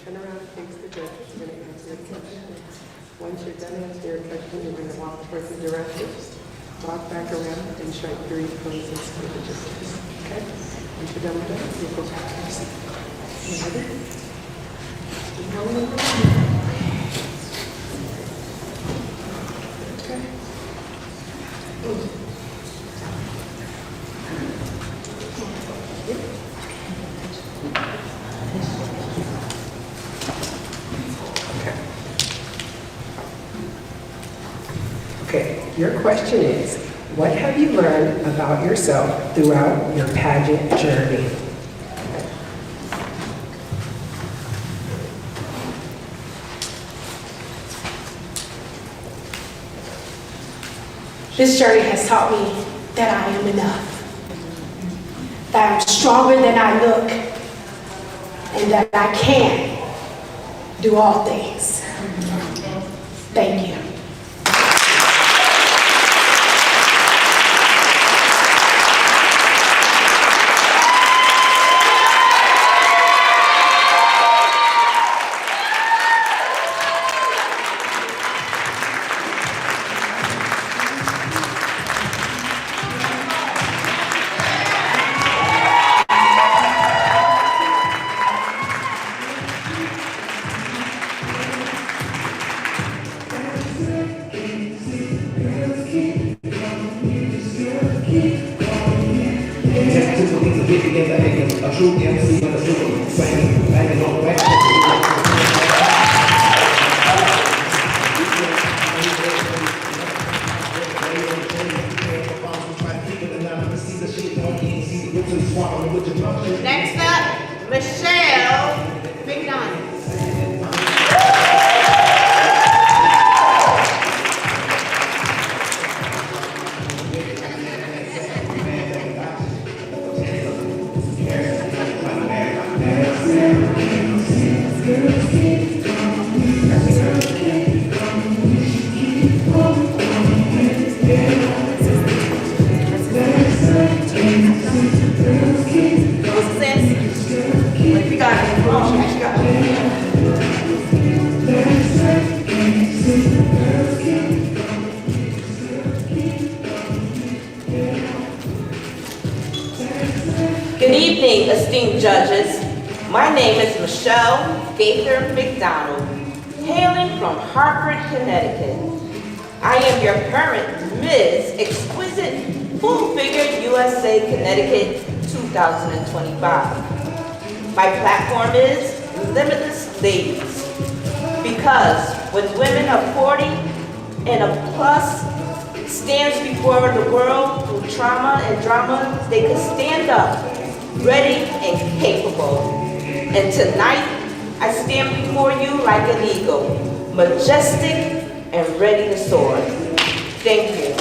turn around and face the judges. You're going to answer the question. Once you're done answering your question, you're going to walk towards the directors, walk back around, and strike 3 poses for the judges. Okay? Once you're done with that, you'll go back to your seat. You ready? Okay, your question is, what have you learned about yourself throughout your pageant journey? This journey has taught me that I am enough, that I'm stronger than I look, and that I can do all things. Thank you. Next up, Michelle McDonald. Good evening, esteemed judges. My name is Michelle Gaither McDonald, hailing from Hartford, Connecticut. I am your current Ms. Exquisite Full Figure USA Connecticut 2025. My platform is Limitless Ladies, because when women of 40 and a plus stands before the world through trauma and drama, they could stand up, ready and capable. And tonight, I stand before you like an eagle, majestic and ready to soar. Thank you.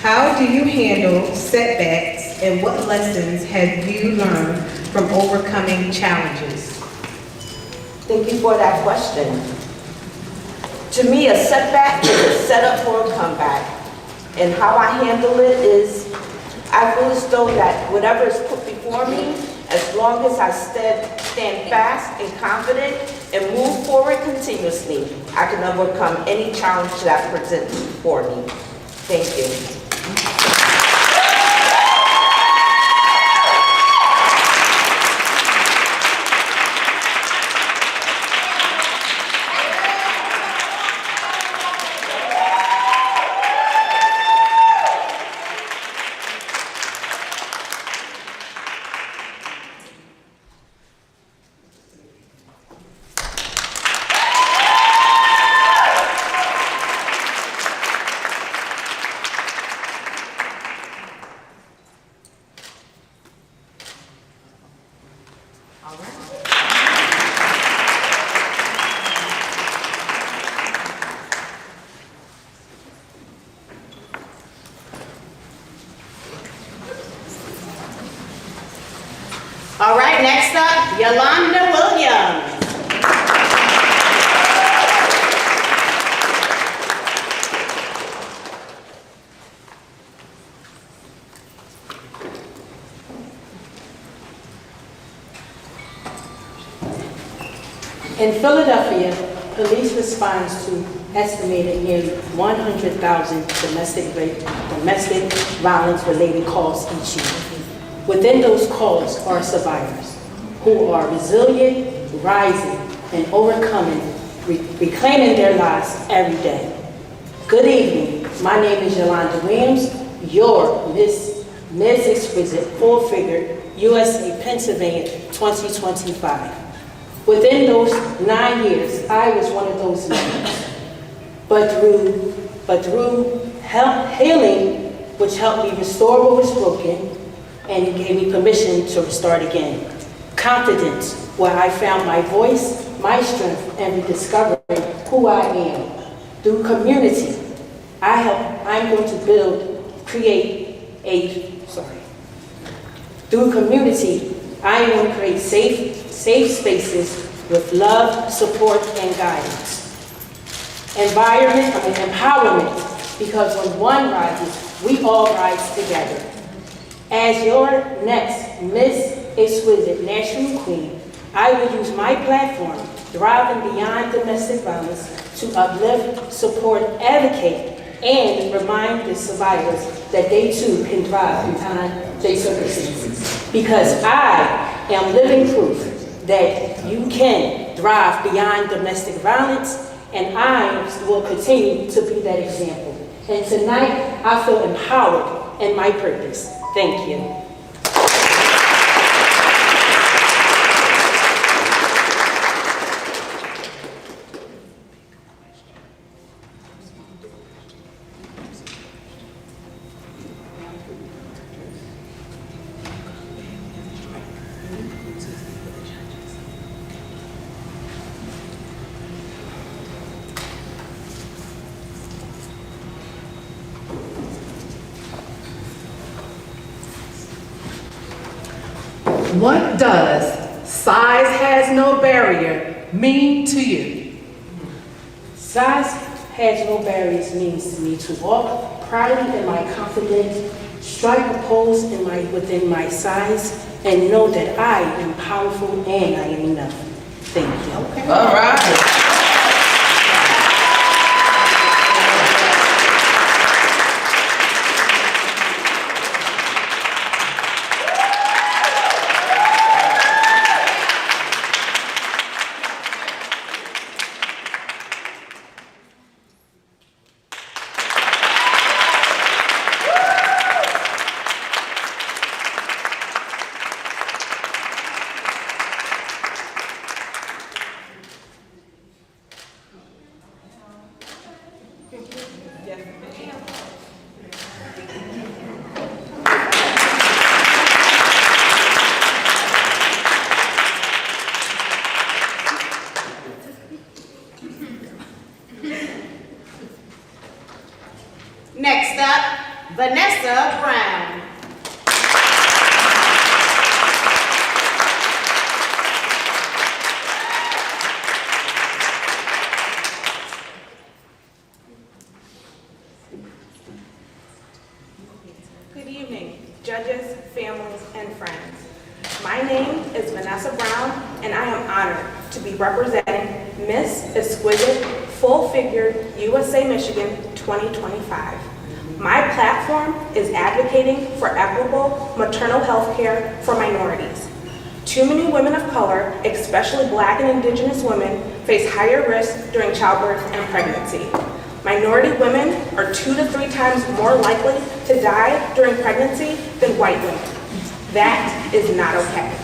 How do you handle setbacks, and what lessons have you learned from overcoming challenges? Thank you for that question. To me, a setback is a setup for a comeback. And how I handle it is, I feel as though that whatever is put before me, as long as I stand fast and confident and move forward continuously, I can overcome any challenge that presents before me. Thank you. Next up, Yolanda Williams. In Philadelphia, police responds to estimated nearly 100,000 domestic violence-related calls each year. Within those calls are survivors who are resilient, rising, and overcoming, reclaiming their lives every day. Good evening. My name is Yolanda Williams, your Miss Exquisite Full-Figured USA Pennsylvania 2025. Within those 9 years, I was one of those members. But through healing, which helped me restore what was broken, and it gave me permission to start again. Confidence, where I found my voice, my strength, and rediscovering who I am. Through community, Through community, I am going to create safe spaces with love, support, and guidance. Empowerment, because when one rises, we all rise together. As your next Miss Exquisite National Queen, I will use my platform, Thriving Beyond Domestic Violence, to uplift, support, advocate, and remind the survivors that they too can thrive beyond their circumstances. Because I am living proof that you can thrive beyond domestic violence, and I will continue to be that example. And tonight, I feel empowered in my purpose. Thank you. What does size has no barrier mean to you? Size has no barriers means to me to walk proudly in my confidence, strike a pose within my size, and know that I am powerful and I am enough. Thank you. All right. Next up, Vanessa Brown. Good evening, judges, families, and friends. My name is Vanessa Brown, and I am honored to be representing Miss Exquisite Full-Figured USA Michigan 2025. My platform is advocating for equitable maternal health care for minorities. Too many women of color, especially Black and Indigenous women, face higher risk during childbirth and pregnancy. Minority women are 2 to 3 times more likely to die during pregnancy than white women. That is not okay.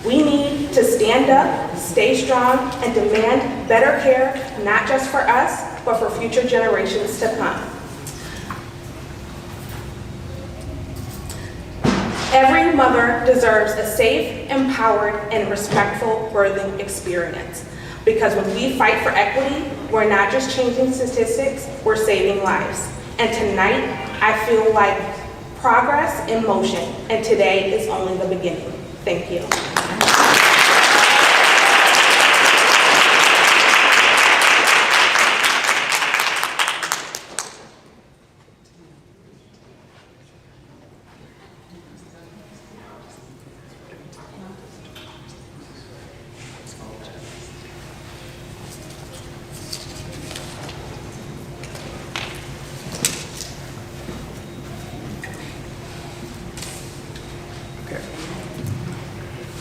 We need to stand up, stay strong, and demand better care, not just for us, but for future generations to come. Every mother deserves a safe, empowered, and respectful birthing experience. Because when we fight for equity, we're not just changing statistics, we're saving lives. And tonight, I feel like progress in motion, and today is only the beginning. Thank you.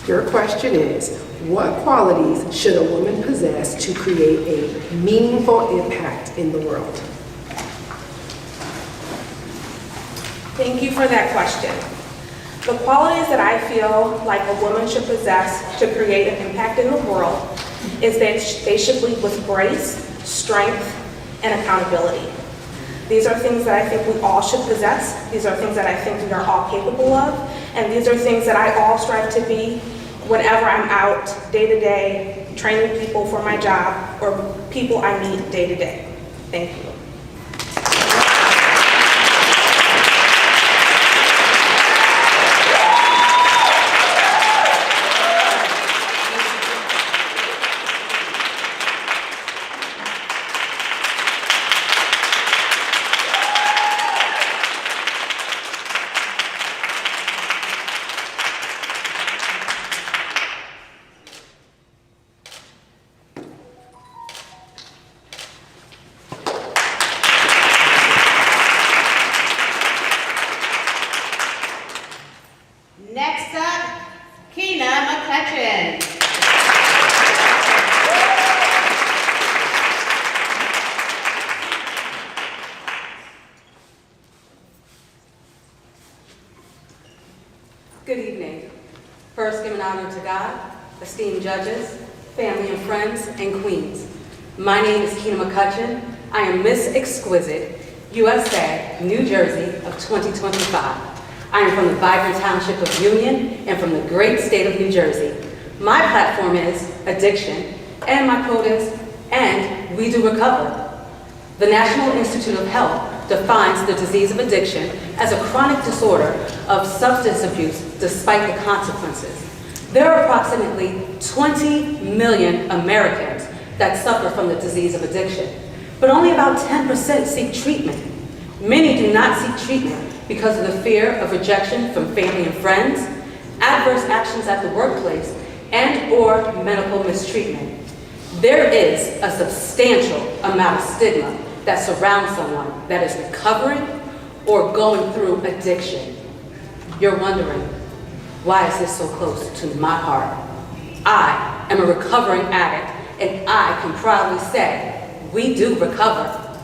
Your question is, what qualities should a woman possess to create a meaningful impact in the world? Thank you for that question. The qualities that I feel like a woman should possess to create an impact in the world is that they should lead with grace, strength, and accountability. These are things that I think we all should possess. These are things that I think we are all capable of. And these are things that I all strive to be whenever I'm out day to day, training people for my job or people I meet day to day. Thank you. Next up, Keena McCutcheon. Good evening. First, giving honor to God, esteemed judges, family and friends, and queens. My name is Keena McCutcheon. I am Miss Exquisite, USA, New Jersey of 2025. I am from the vibrant township of Union and from the great state of New Jersey. My platform is addiction, and my quote is, and we do recover. The National Institute of Health defines the disease of addiction as a chronic disorder of substance abuse despite the consequences. There are approximately 20 million Americans that suffer from the disease of addiction, but only about 10% seek treatment. Many do not seek treatment because of the fear of rejection from family and friends, adverse actions at the workplace, and/or medical mistreatment. There is a substantial amount of stigma that surrounds someone that is recovering or going through addiction. You're wondering, why is this so close to my heart? I am a recovering addict, and I can proudly say, we do recover.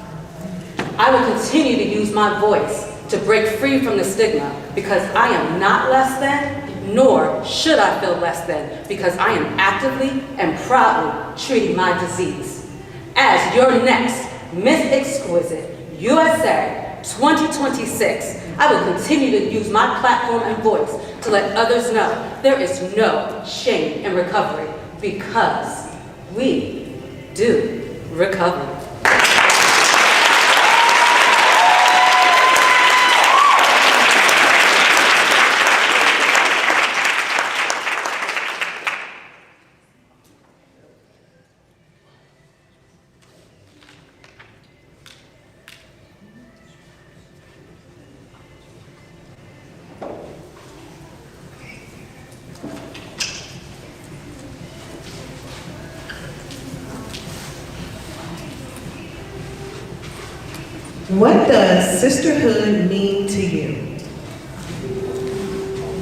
I will continue to use my voice to break free from the stigma because I am not less than, nor should I feel less than, because I am actively and proudly treating my disease. As your next Miss Exquisite USA 2026, I will continue to use my platform and voice to let others know there is no shame in recovery because we do recover. What does sisterhood mean to you?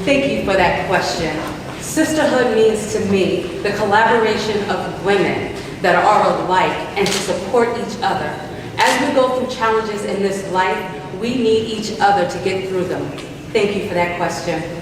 Thank you for that question. Sisterhood means to me the collaboration of women that are alike and to support each other. As we go through challenges in this life, we need each other to get through them. Thank you for that question.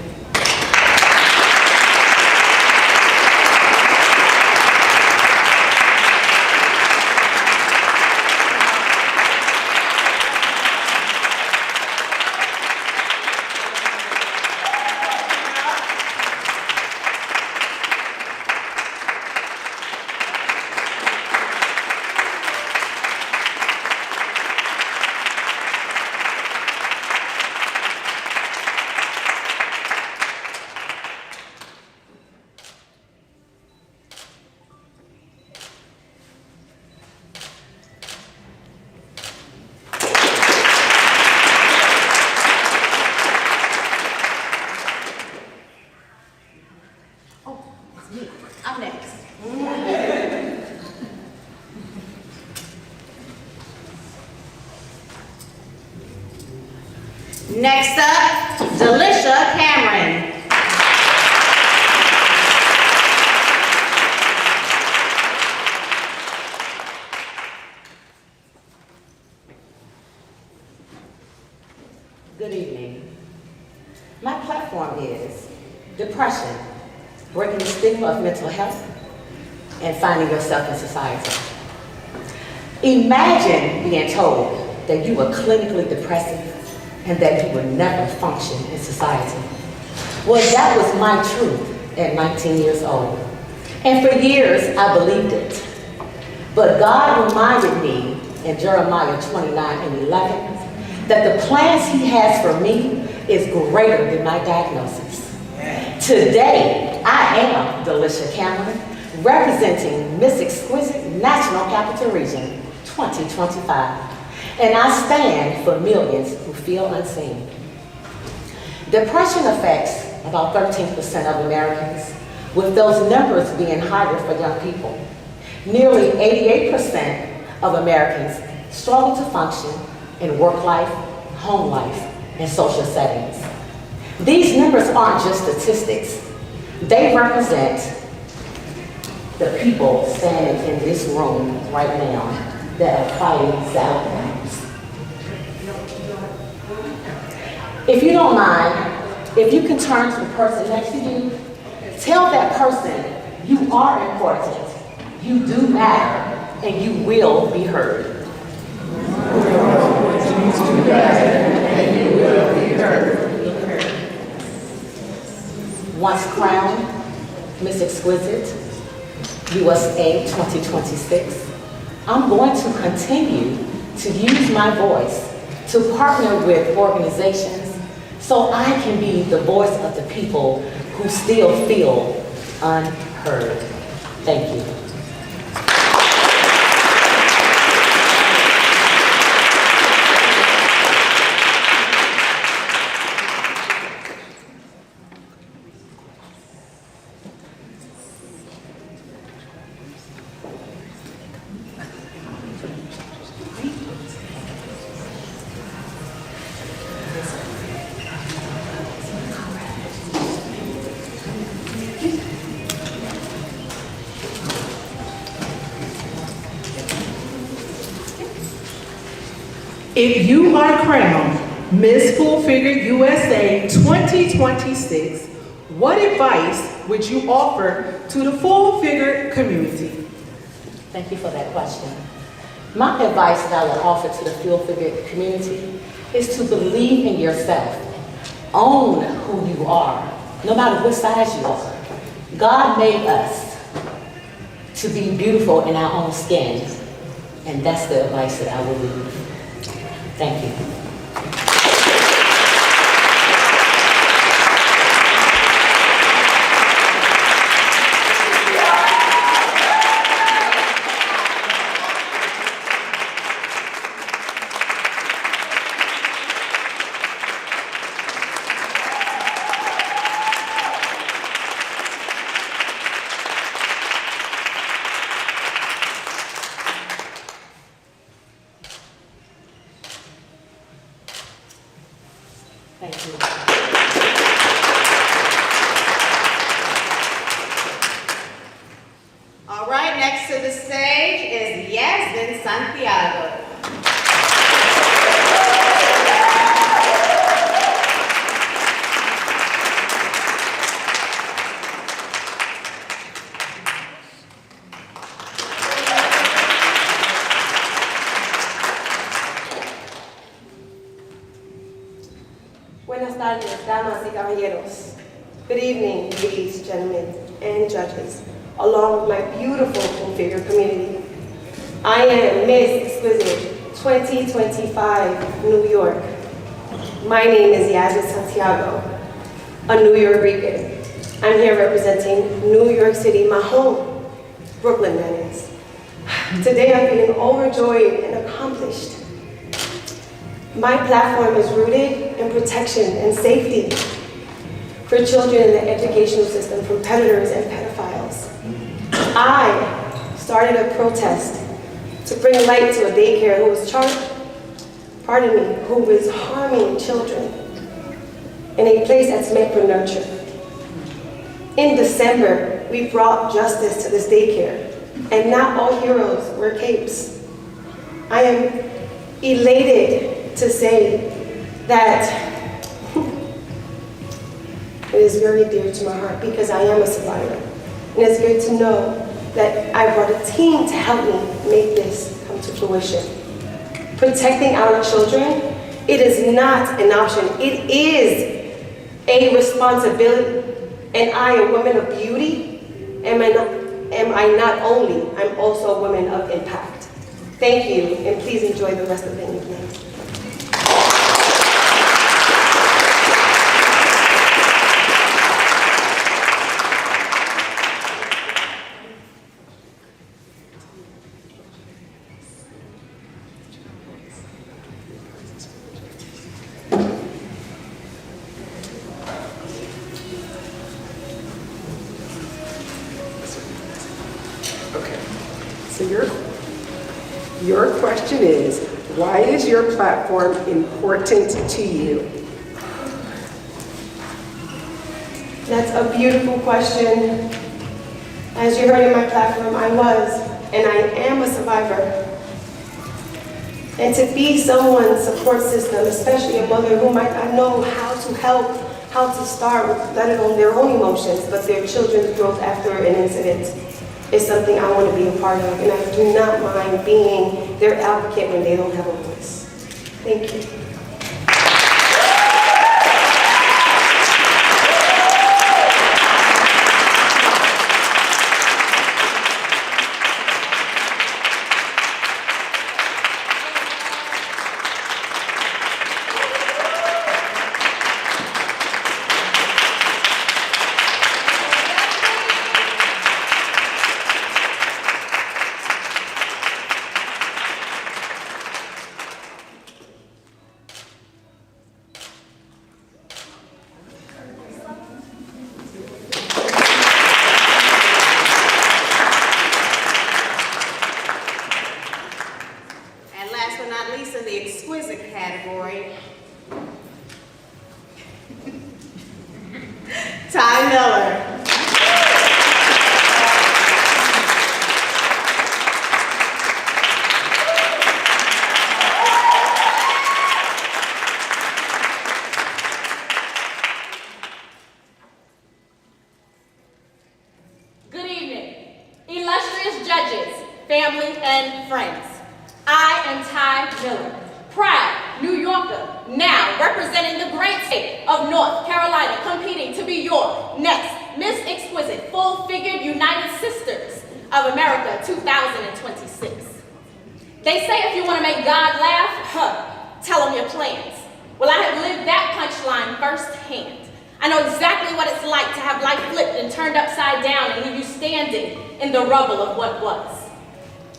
I'm next. Next up, Delisha Cameron. Good evening. My platform is depression, breaking the stigma of mental health, and finding yourself in society. Imagine being told that you were clinically depressive and that you would never function in society. Well, that was my truth at 19 years old. And for years, I believed it. But God reminded me in Jeremiah 29:11 that the plans He has for me is greater than my diagnosis. Today, I am Delisha Cameron, representing Miss Exquisite National Capital Region 2025. And I stand for millions who feel unseen. Depression affects about 13% of Americans, with those numbers being higher for young people. Nearly 88% of Americans struggle to function in work life, home life, and social settings. These numbers aren't just statistics. They represent the people standing in this room right now that are fighting silent battles. If you don't mind, if you can turn to the person next to you, tell that person you are important, you do matter, and you will be heard. Once crowned Miss Exquisite USA 2026, I'm going to continue to use my voice to partner with organizations so I can be the voice of the people who still feel unheard. Thank you. If you are crowned Miss Full Figure USA 2026, what advice would you offer to the full figure community? Thank you for that question. My advice that I would offer to the full figure community is to believe in yourself. Own who you are, no matter what size you are. God made us to be beautiful in our own skin, and that's the advice that I would leave. Thank you. Thank you. All right, next to the stage is Yasmin Santiago. Buenas tardes, damas y caballeros. Good evening, ladies, gentlemen, and judges, along with my beautiful full figure community. I am Miss Exquisite 2025, New York. My name is Yasmin Santiago, a New York Rican. I'm here representing New York City, my home, Brooklyn, that is. Today I'm feeling overjoyed and accomplished. My platform is rooted in protection and safety for children in the educational system from predators and pedophiles. I started a protest to bring light to a daycare who was who was harming children in a place that's meant for nurture. In December, we brought justice to this daycare, and not all heroes wear capes. I am elated to say that it is very dear to my heart because I am a survivor. And it's good to know that I brought a team to help me make this come to fruition. Protecting our children, it is not an option. It is a responsibility. And I, a woman of beauty, am I not only, I'm also a woman of impact. Thank you, and please enjoy the rest of the evening. Okay. So your question is, why is your platform important to you? That's a beautiful question. As you heard in my platform, I was, and I am a survivor. And to be someone's support system, especially a mother who might not know how to help, how to start, let alone their own emotions, but their children's growth after an incident, is something I want to be a part of. And I do not mind being their advocate when they don't have a voice. Thank you. And last but not least, in the exquisite category, Ty Miller. Good evening, illustrious judges, family, and friends. I am Ty Miller, proud New Yorker, now representing the great state of North Carolina, competing to be your next Miss Exquisite Full-Figured United Sisters of America 2026. They say if you want to make God laugh, tell him your plans. Well, I have lived that punchline firsthand. I know exactly what it's like to have life flipped and turned upside down and leave you standing in the rubble of what was.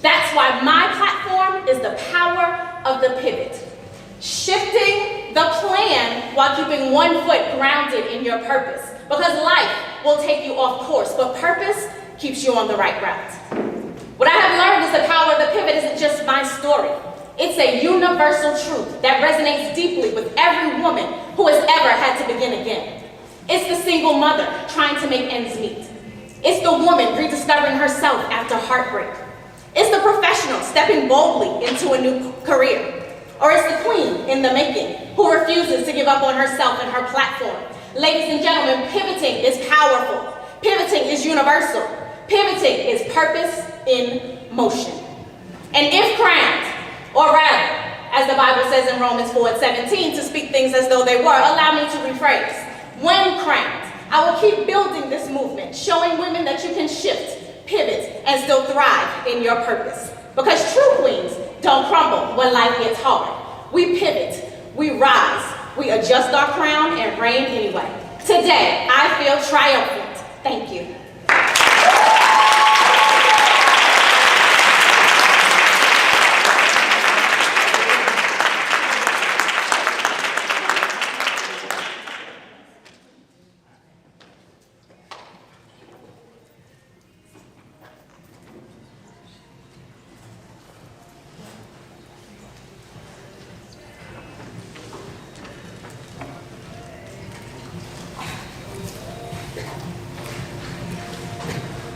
That's why my platform is the power of the pivot. Shifting the plan while keeping one foot grounded in your purpose. Because life will take you off course, but purpose keeps you on the right route. What I have learned is the power of the pivot isn't just my story. It's a universal truth that resonates deeply with every woman who has ever had to begin again. It's the single mother trying to make ends meet. It's the woman rediscovering herself after heartbreak. It's the professional stepping boldly into a new career. Or it's the queen in the making who refuses to give up on herself and her platform. Ladies and gentlemen, pivoting is powerful. Pivoting is universal. Pivoting is purpose in motion. And if crowned, or rather, as the Bible says in Romans 4:17, to speak things as though they were, allow me to rephrase. When crowned, I will keep building this movement, showing women that you can shift, pivot, and still thrive in your purpose. Because true queens don't crumble when life gets hard. We pivot, we rise, we adjust our crown and reign anyway. Today, I feel triumphant. Thank you.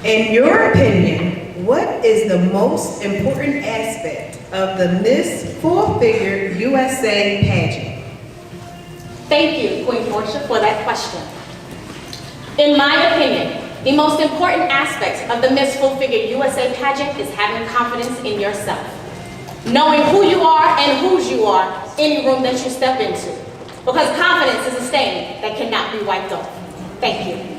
In your opinion, what is the most important aspect of the Miss Full Figure USA pageant? Thank you, Queen Portia, for that question. In my opinion, the most important aspects of the Miss Full Figure USA pageant is having confidence in yourself. Knowing who you are and whose you are, any room that you step into. Because confidence is a stain that cannot be wiped off. Thank you.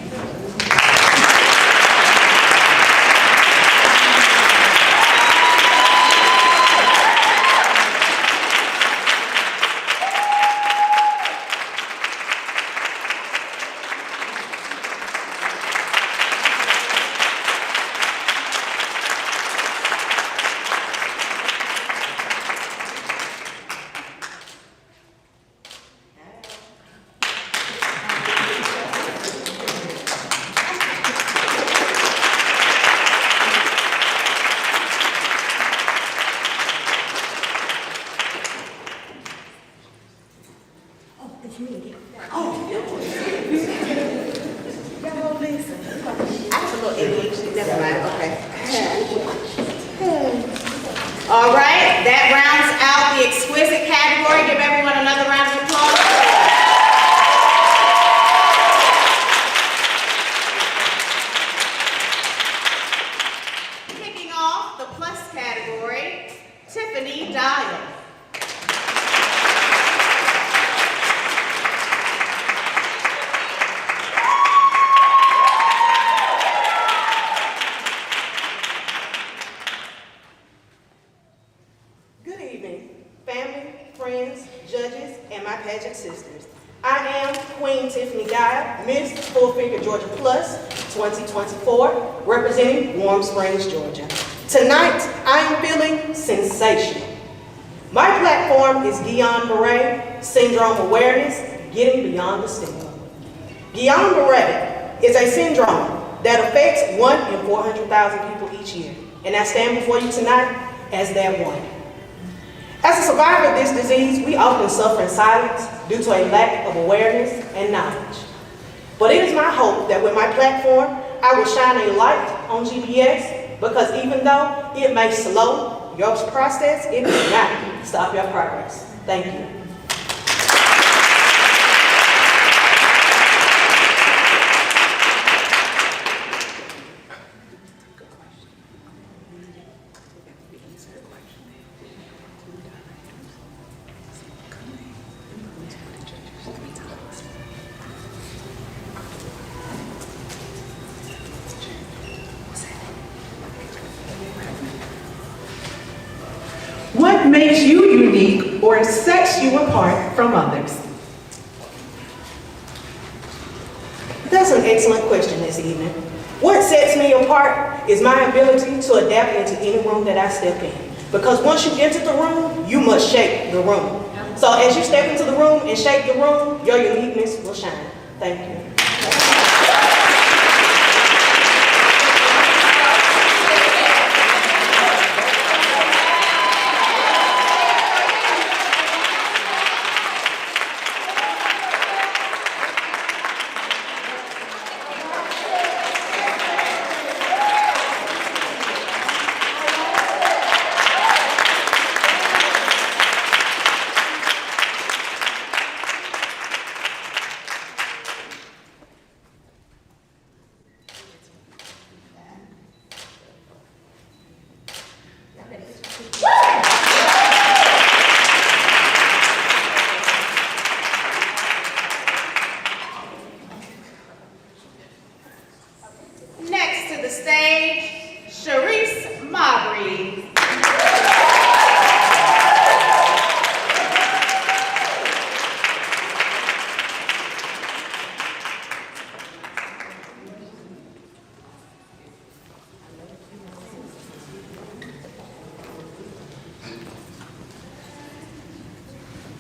All right, that rounds out the exquisite category. Give everyone another round of applause. Kicking off the plus category, Tiffany Dial. Good evening, family, friends, judges, and my pageant sisters. I am Queen Tiffany Guy, Miss Full Figure Georgia Plus 2024, representing Warm Springs, Georgia. Tonight, I am feeling sensational. My platform is Guillain-Barré Syndrome Awareness, Getting Beyond the Stigma. Guillain-Barré is a syndrome that affects 1 in 400,000 people each year, and I stand before you tonight as that one. As a survivor of this disease, we often suffer in silence due to a lack of awareness and knowledge. But it is my hope that with my platform, I will shine a light on GBS, because even though it may slow your process, it does not stop your progress. Thank you. What makes you unique or sets you apart from others? That's an excellent question this evening. What sets me apart is my ability to adapt into any room that I step in. Because once you enter the room, you must shake the room. So as you step into the room and shake the room, your uniqueness will shine. Thank you. Next to the stage, Sharice Mabry.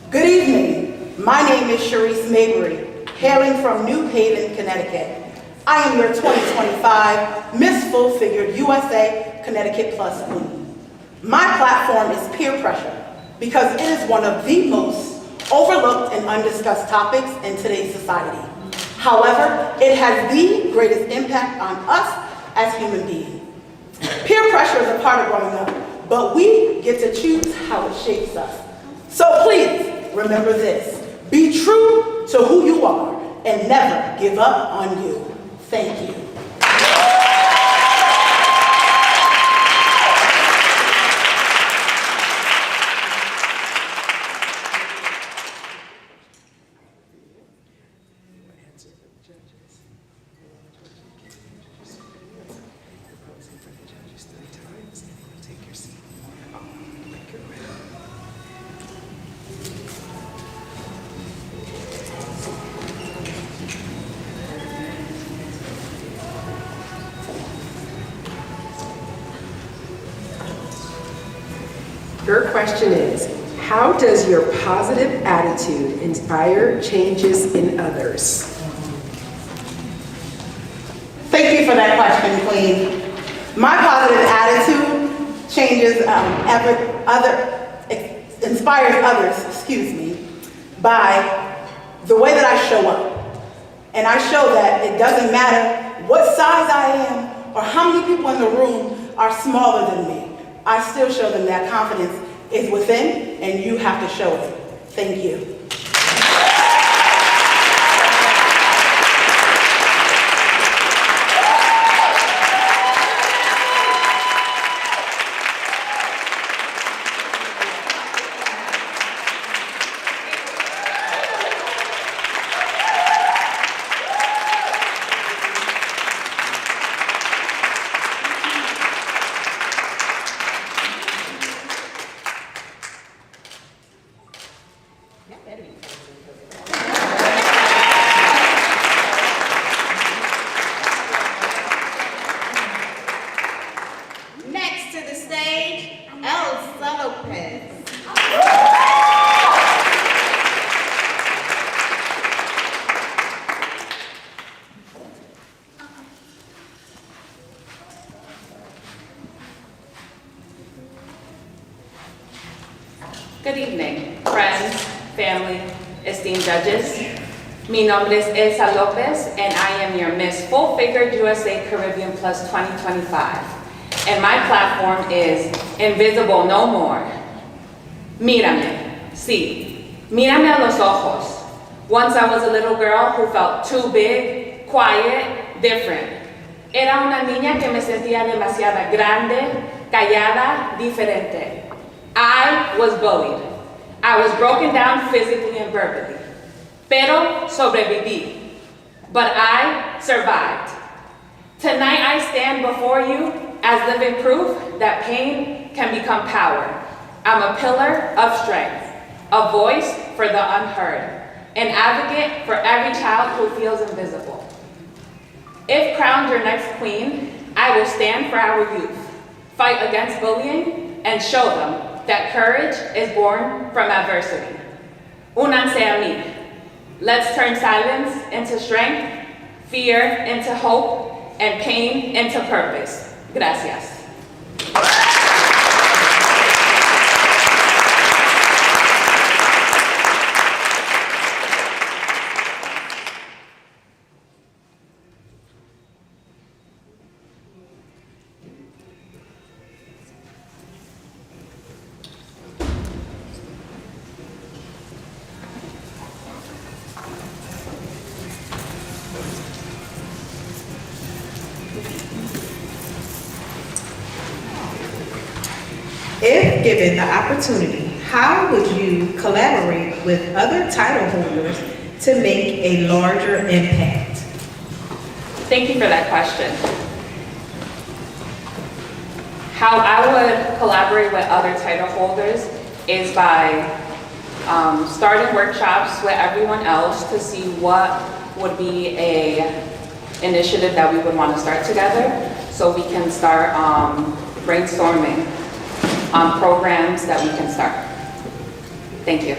Good evening. My name is Sharice Mabry, hailing from New Haven, Connecticut. I am your 2025 Miss Full Figured USA Connecticut Plus Queen. My platform is peer pressure because it is one of the most overlooked and undiscussed topics in today's society. However, it has the greatest impact on us as human beings. Peer pressure is a part of growing up, but we get to choose how it shapes us. So please, remember this. Be true to who you are and never give up on you. Thank you. Your question is, how does your positive attitude inspire changes in others? Thank you for that question, Queen. My positive attitude changes inspires others, by the way that I show up. And I show that it doesn't matter what size I am or how many people in the room are smaller than me. I still show them that confidence is within and you have to show it. Thank you. Next to the stage, Elsa Lopez. Good evening, friends, family, esteemed judges. Mi nombre es Elsa Lopez, and I am your Miss Full Figured USA Caribbean Plus 2025. And my platform is Invisible No More. Mírame, sí, mírame a los ojos. Once I was a little girl who felt too big, quiet, different. Era una niña que me sentía demasiado grande, callada, diferente. I was bullied. I was broken down physically and verbally. Pero sobreviví. But I survived. Tonight I stand before you as living proof that pain can become power. I'm a pillar of strength, a voice for the unheard, an advocate for every child who feels invisible. If crowned your next queen, I will stand for our youth, fight against bullying, and show them that courage is born from adversity. Únanse a mí. Let's turn silence into strength, fear into hope, and pain into purpose. Gracias. If given the opportunity, how would you collaborate with other title holders to make a larger impact? Thank you for that question. How I would collaborate with other title holders is by starting workshops with everyone else to see what would be a initiative that we would want to start together, so we can start brainstorming on programs that we can start. Thank you.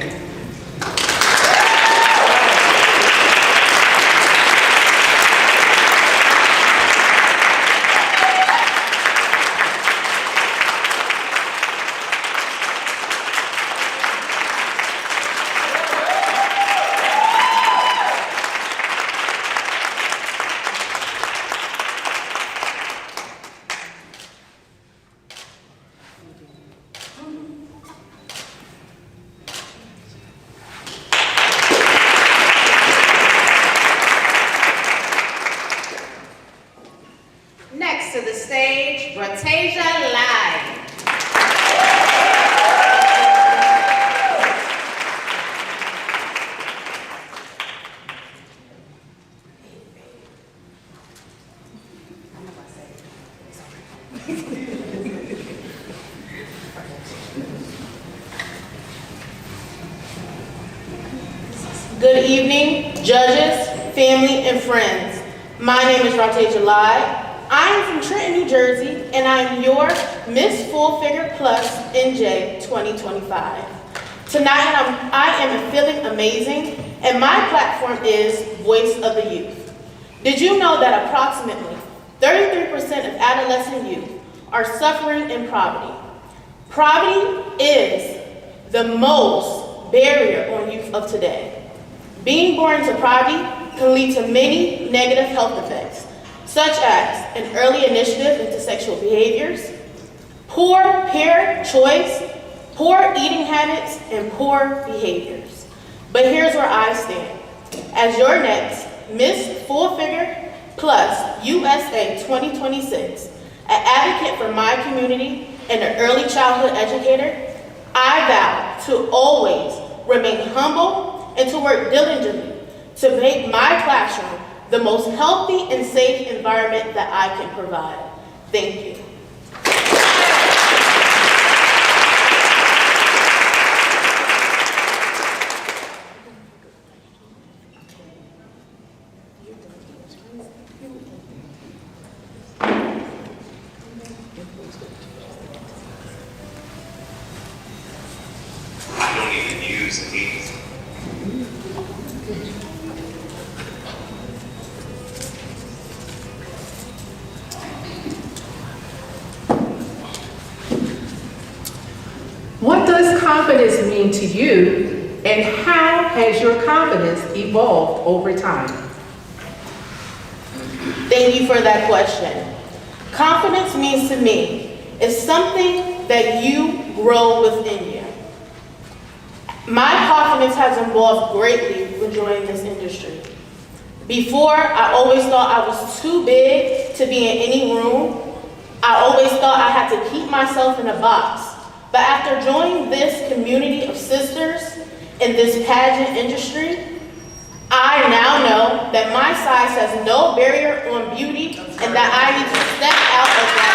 Good evening, judges, family, and friends. My name is Rate July. I am from Trenton, New Jersey, and I am your Miss Full Figure Plus NJ 2025. Tonight, I am feeling amazing, and my platform is Voice of the Youth. Did you know that approximately 33% of adolescent youth are suffering in poverty? Poverty is the most barrier on youth of today. Being born into poverty can lead to many negative health effects, such as an early initiative into sexual behaviors, poor peer choice, poor eating habits, and poor behaviors. But here's where I stand. As your next Miss Full Figure Plus USA 2026, an advocate for my community and an early childhood educator, I vow to always remain humble and to work diligently to make my classroom the most healthy and safe environment that I can provide. Thank you. I don't even use these. What does confidence mean to you, and how has your confidence evolved over time? Thank you for that question. Confidence means to me is something that you grow within you. My confidence has evolved greatly with joining this industry. Before, I always thought I was too big to be in any room. I always thought I had to keep myself in a box. But after joining this community of sisters in this pageant industry, I now know that my size has no barrier on beauty and that I need to step out of that.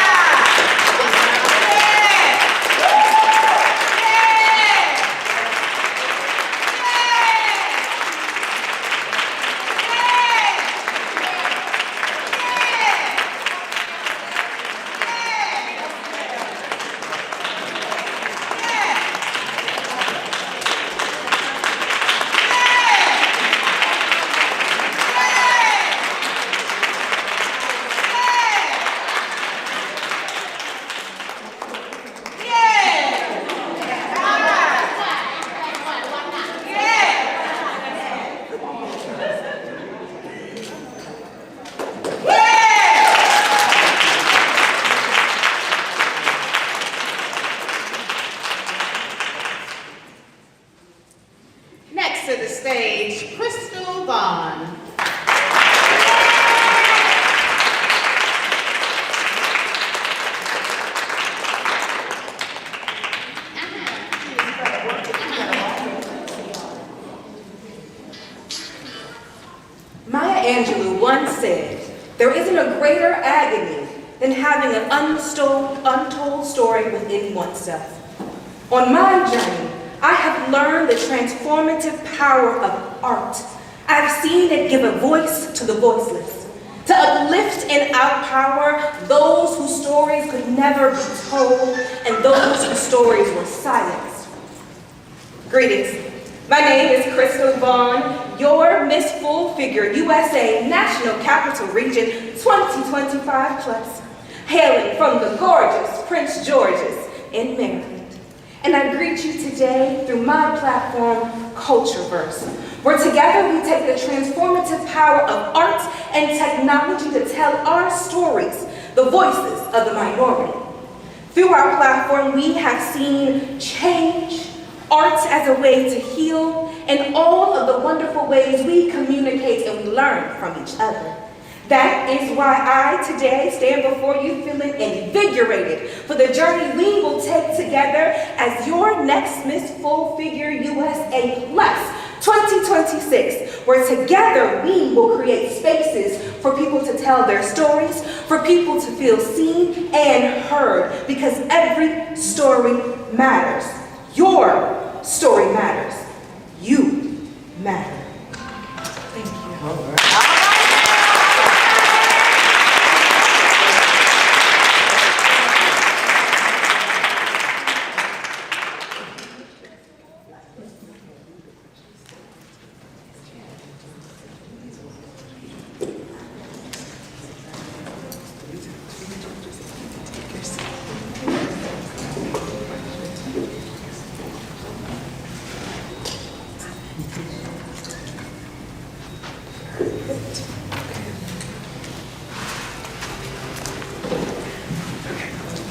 Next to the stage, Crystal Vaughn. Maya Angelou once said, "There isn't a greater agony than having an untold story within oneself." On my journey, I have learned the transformative power of art. I've seen it give a voice to the voiceless, to uplift and outpower those whose stories could never be told and those whose stories were silenced. Greetings. My name is Crystal Vaughn, your Miss Full Figure USA National Capital Region 2025 Plus, hailing from the gorgeous Prince George's in Maryland. And I greet you today through my platform, Cultureverse, where together we take the transformative power of art and technology to tell our stories, the voices of the minority. Through our platform, we have seen change, art as a way to heal, and all of the wonderful ways we communicate and we learn from each other. That is why I today stand before you feeling invigorated for the journey we will take together as your next Miss Full Figure USA Plus 2026, where together we will create spaces for people to tell their stories, for people to feel seen and heard, because every story matters. Your story matters. You matter.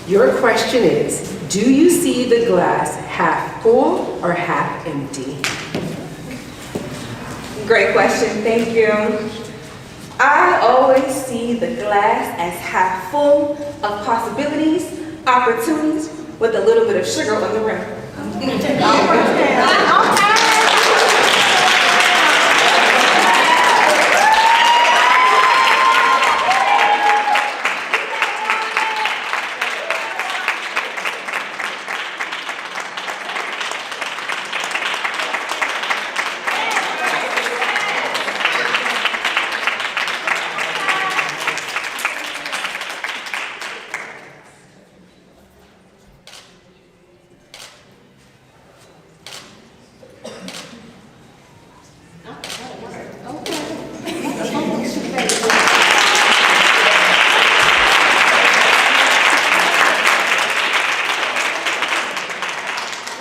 Your question is, do you see the glass half full or half empty? Great question, thank you. I always see the glass as half full of possibilities, opportunities, with a little bit of sugar on the rim.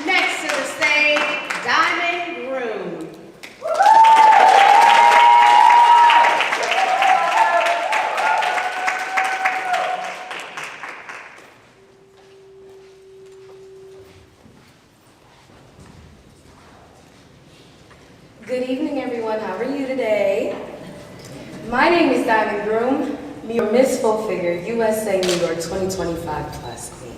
Next to the stage, Diamond Groom. Good evening, everyone. How are you today? My name is Diamond Groom, your Miss Full Figure USA New York 2025 Plus Queen.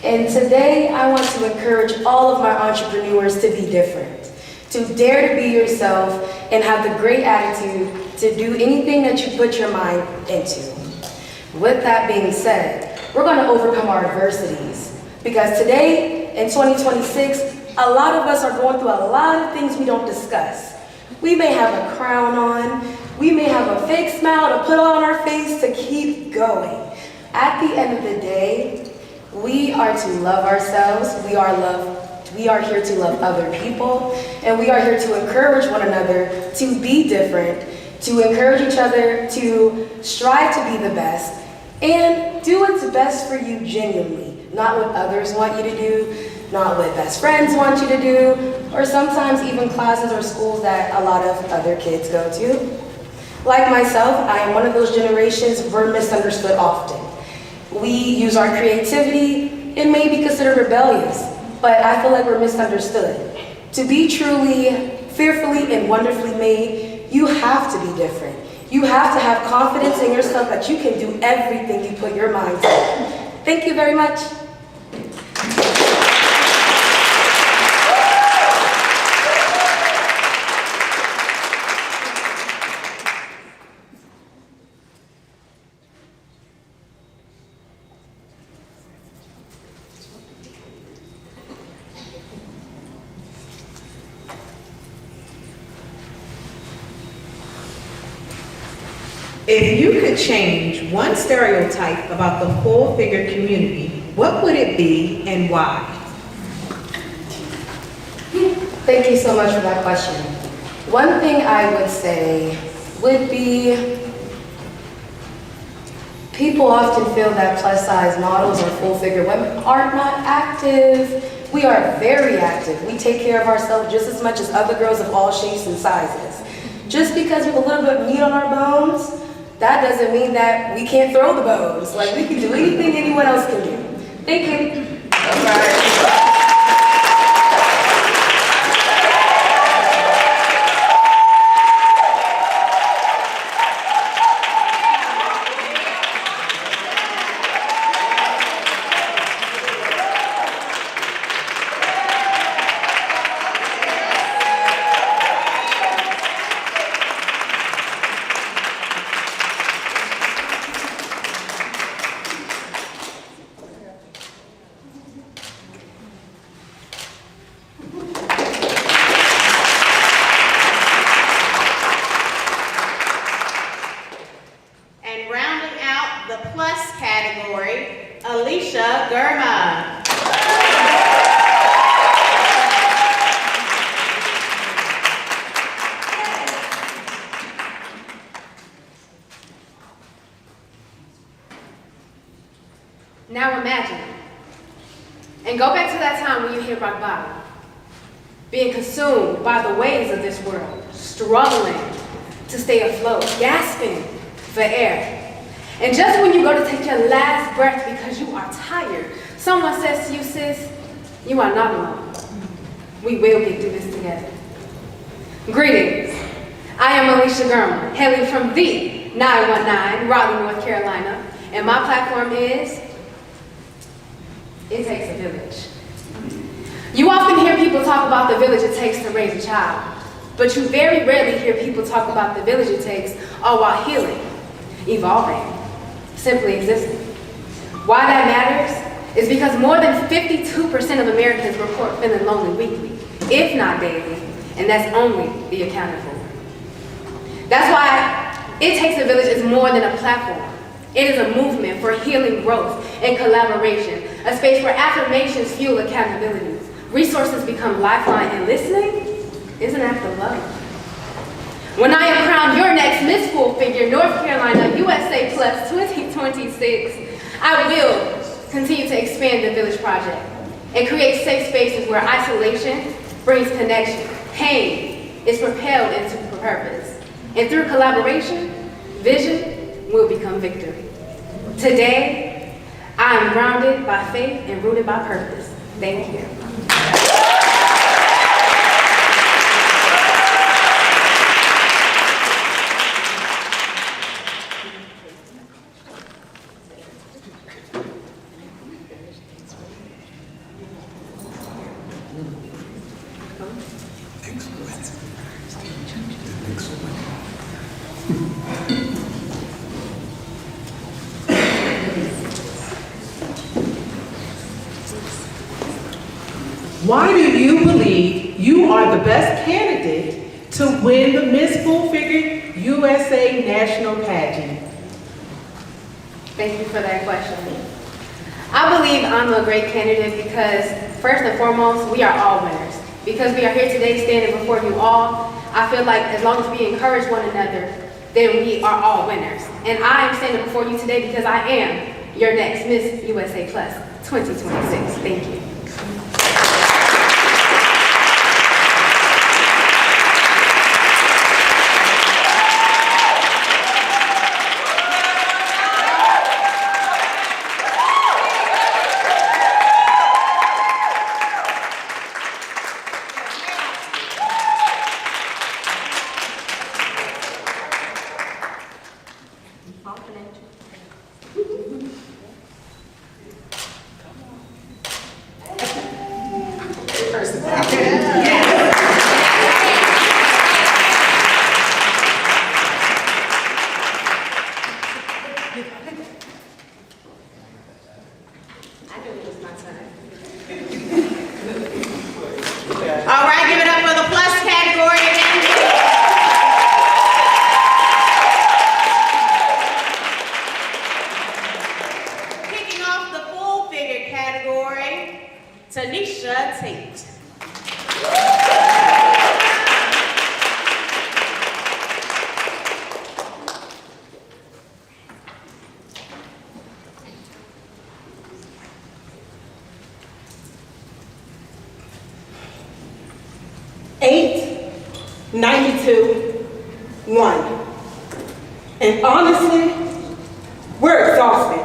And today, I want to encourage all of my entrepreneurs to be different, to dare to be yourself and have the great attitude to do anything that you put your mind into. With that being said, we're going to overcome our adversities because today, in 2026, a lot of us are going through a lot of things we don't discuss. We may have a crown on, we may have a fake smile to put on our face to keep going. At the end of the day, we are to love ourselves, we are here to love other people, and we are here to encourage one another to be different, to encourage each other to strive to be the best, and do what's best for you genuinely, not what others want you to do, not what best friends want you to do, or sometimes even classes or schools that a lot of other kids go to. Like myself, I am one of those generations we're misunderstood often. We use our creativity, it may be considered rebellious, but I feel like we're misunderstood. To be truly, fearfully, and wonderfully made, you have to be different. You have to have confidence in yourself that you can do everything you put your mind to. Thank you very much. If you could change one stereotype about the full-figured community, what would it be and why? Thank you so much for that question. One thing I would say would be people often feel that plus-size models or full-figure women are not active. We are very active. We take care of ourselves just as much as other girls of all shapes and sizes. Just because we have a little bit of meat on our bones, that doesn't mean that we can't throw the bones. Like, we can do anything anyone else can do. Thank you. All right. Now imagine, and go back to that time when you hit rock bottom, being consumed by the waves of this world, struggling to stay afloat, gasping for air. And just when you go to take your last breath because you are tired, someone says to you, sis, you are not alone. We will get through this together. Greetings. I am Alicia Gurman, hailing from the 919, Raleigh, North Carolina, and my platform is, it takes a village. You often hear people talk about the village it takes to raise a child, but you very rarely hear people talk about the village it takes all while healing, evolving, simply existing. Why that matters is because more than 52% of Americans report feeling lonely weekly, if not daily, and that's only the accounted for. That's why It Takes a Village is more than a platform. It is a movement for healing growth and collaboration, a space where affirmations fuel accountability, resources become lifeline, and listening is an act of love. When I am crowned your next Miss Full Figure North Carolina USA Plus 2026, I will continue to expand the Village Project and create safe spaces where isolation brings connection, pain is propelled into purpose, and through collaboration, vision will become victory. Today, I am grounded by faith and rooted by purpose. Thank you. Why do you believe you are the best candidate to win the Miss Full Figure USA National Pageant? Thank you for that question. I believe I'm a great candidate because, first and foremost, we are all winners. Because we are here today standing before you all, I feel like as long as we encourage one another, then we are all winners. And I am standing before you today because I am your next Miss USA Plus 2026. Thank you. All right, give it up for the plus category again. Kicking off the full figure category, Tanisha Tate. Eight, 92, 1. And honestly, we're exhausted.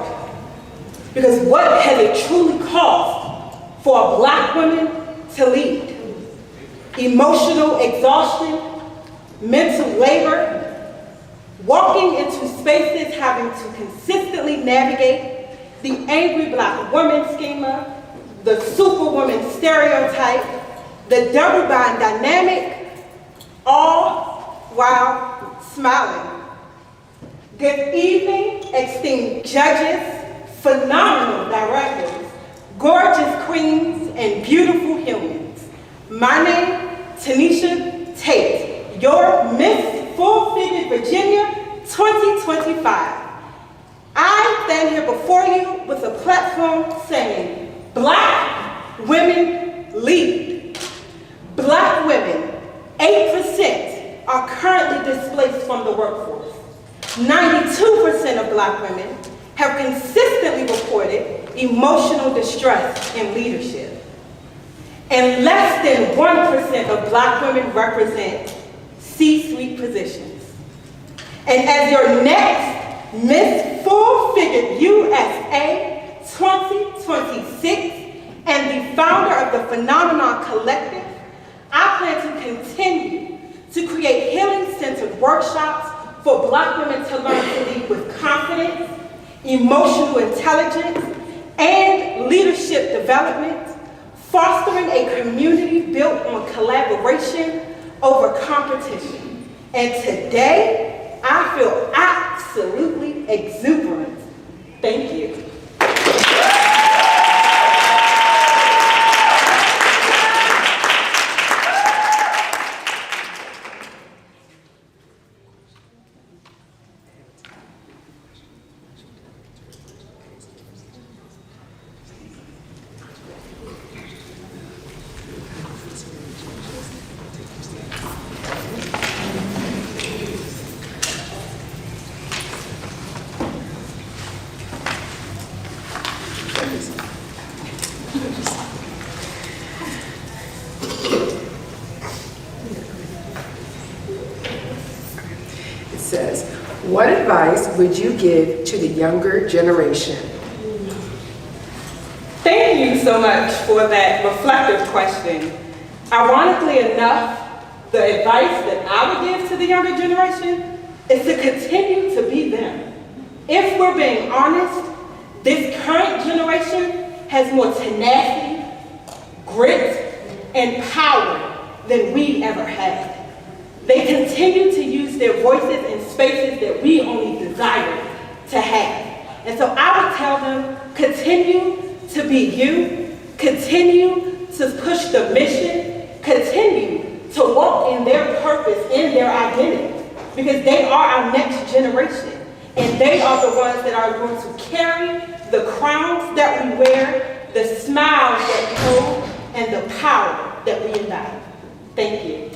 Because what has it truly cost for a Black woman to lead? Emotional exhaustion, mental labor, walking into spaces having to consistently navigate the angry Black woman schema, the superwoman stereotype, the double-bind dynamic, all while smiling. Good evening, esteemed judges, phenomenal directors, gorgeous queens, and beautiful humans. My name, Tanisha Tate, your Miss Full Figure Virginia 2025. I stand here before you with a platform saying, Black women lead. Black women, 8%, are currently displaced from the workforce. 92% of Black women have consistently reported emotional distress in leadership. And less than 1% of Black women represent C-suite positions. And as your next Miss Full Figured USA 2026 and the founder of the Phenomenon Collective, I plan to continue to create healing-centered workshops for Black women to learn to lead with confidence, emotional intelligence, and leadership development, fostering a community built on collaboration over competition. And today, I feel absolutely exuberant. Thank you. It says, what advice would you give to the younger generation? Thank you so much for that reflective question. Ironically enough, the advice that I would give to the younger generation is to continue to be them. If we're being honest, this current generation has more tenacity, grit, and power than we ever had. They continue to use their voices in spaces that we only desire to have. And so I would tell them, continue to be you, continue to push the mission, continue to walk in their purpose, in their identity, because they are our next generation. And they are the ones that are going to carry the crowns that we wear, the smiles that we hold, and the power that we embody. Thank you.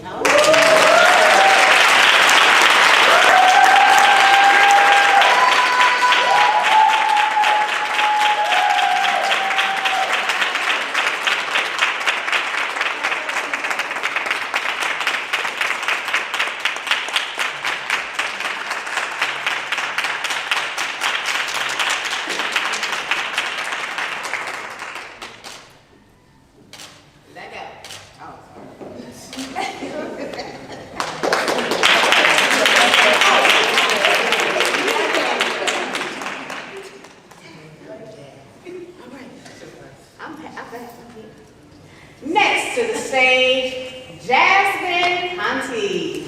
Next to the stage, Jasmine Hunty.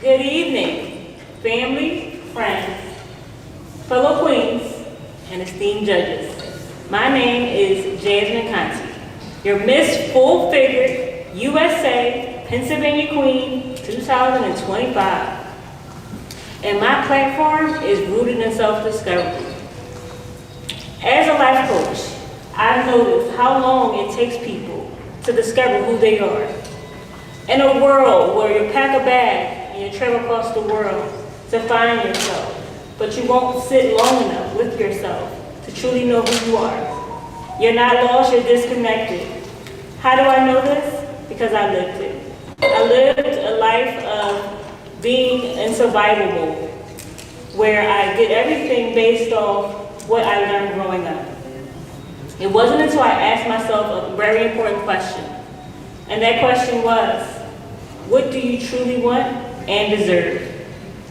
Good evening, family, friends, fellow queens, and esteemed judges. My name is Jasmine Conti, your Miss Full Figured USA Pennsylvania Queen 2025. And my platform is rooted in self-discovery. As a life coach, I've noticed how long it takes people to discover who they are. In a world where you pack a bag and you travel across the world to find yourself, but you won't sit long enough with yourself to truly know who you are. You're not lost, you're disconnected. How do I know this? Because I lived it. I lived a life of being in survival mode, where I did everything based off what I learned growing up. It wasn't until I asked myself a very important question, and that question was, what do you truly want and deserve?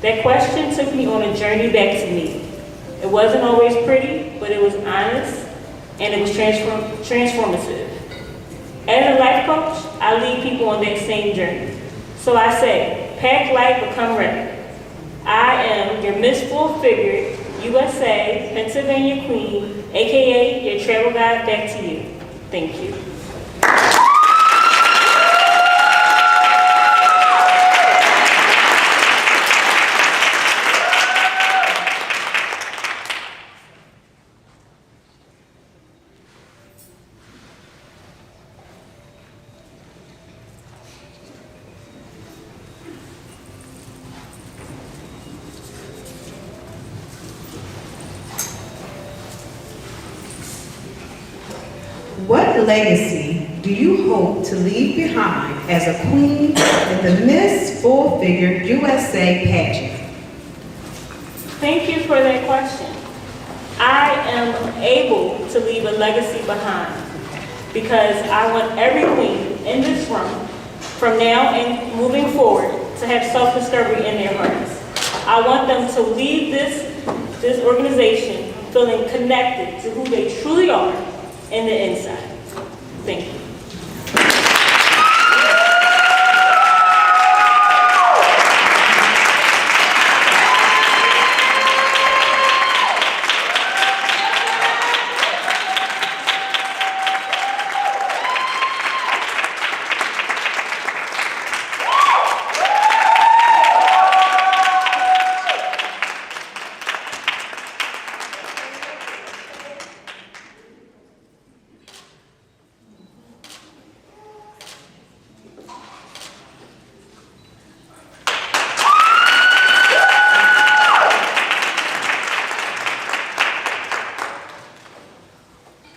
That question took me on a journey back to me. It wasn't always pretty, but it was honest, and it was transformative. As a life coach, I lead people on that same journey. So I say, pack light, become ready. I am your Miss Full Figured USA Pennsylvania Queen, AKA your travel guide. Back to you. Thank you. What legacy do you hope to leave behind as a queen in the Miss Full Figure USA pageant? Thank you for that question. I am able to leave a legacy behind because I want every queen in this room, from now and moving forward, to have self-discovery in their hearts. I want them to leave this organization feeling connected to who they truly are in the inside. Thank you.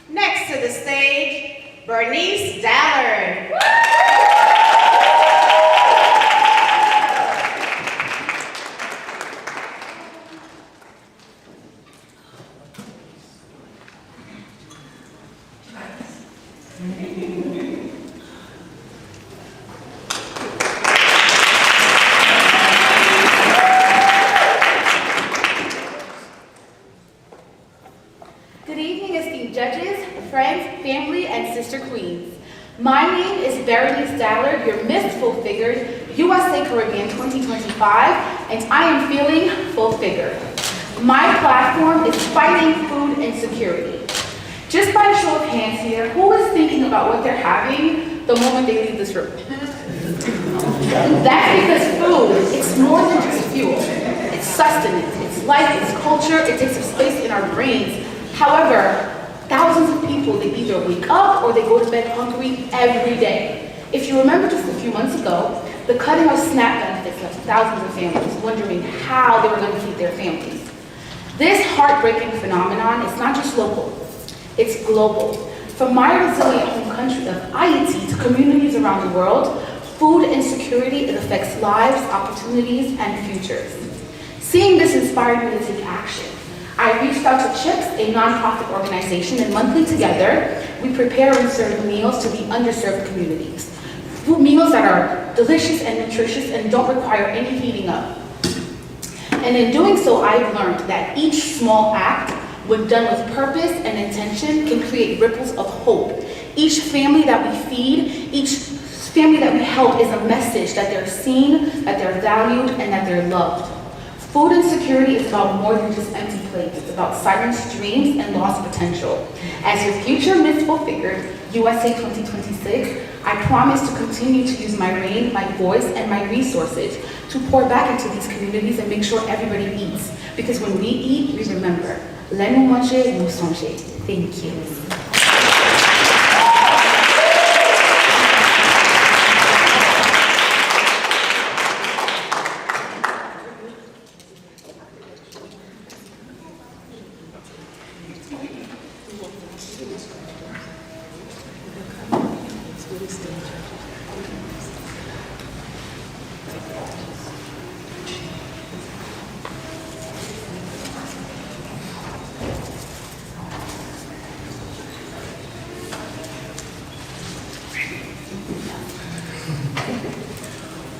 Next to the stage, Bernice Dallard. Good evening, esteemed judges, friends, family, and sister queens. My name is Berenice Dallard, your Miss Full Figured USA Caribbean 2025, and I am feeling full-figured. My platform is fighting food insecurity. Just by a show of hands here, who is thinking about what they're having the moment they leave this room? That's because food, it's more than just fuel. It's sustenance, it's life, it's culture, it takes up space in our brains. However, thousands of people, they either wake up or they go to bed hungry every day. If you remember just a few months ago, the cutting of SNAP benefits left thousands of families wondering how they were going to feed their families. This heartbreaking phenomenon is not just local, it's global. From my resilient home country of Haiti to communities around the world, food insecurity, it affects lives, opportunities, and futures. Seeing this inspired me to take action. I reached out to CHIPS, a nonprofit organization, and monthly together, we prepare and serve meals to the underserved communities. Food meals that are delicious and nutritious and don't require any heating up. And in doing so, I've learned that each small act, when done with purpose and intention, can create ripples of hope. Each family that we feed, each family that we help is a message that they're seen, that they're valued, and that they're loved. Food insecurity is about more than just empty plates. It's about silenced dreams and lost potential. As your future Miss Full Figured USA 2026, I promise to continue to use my reign, my voice, and my resources to pour back into these communities and make sure everybody eats. Because when we eat, we remember. Le nous manger, nous songer. Thank you.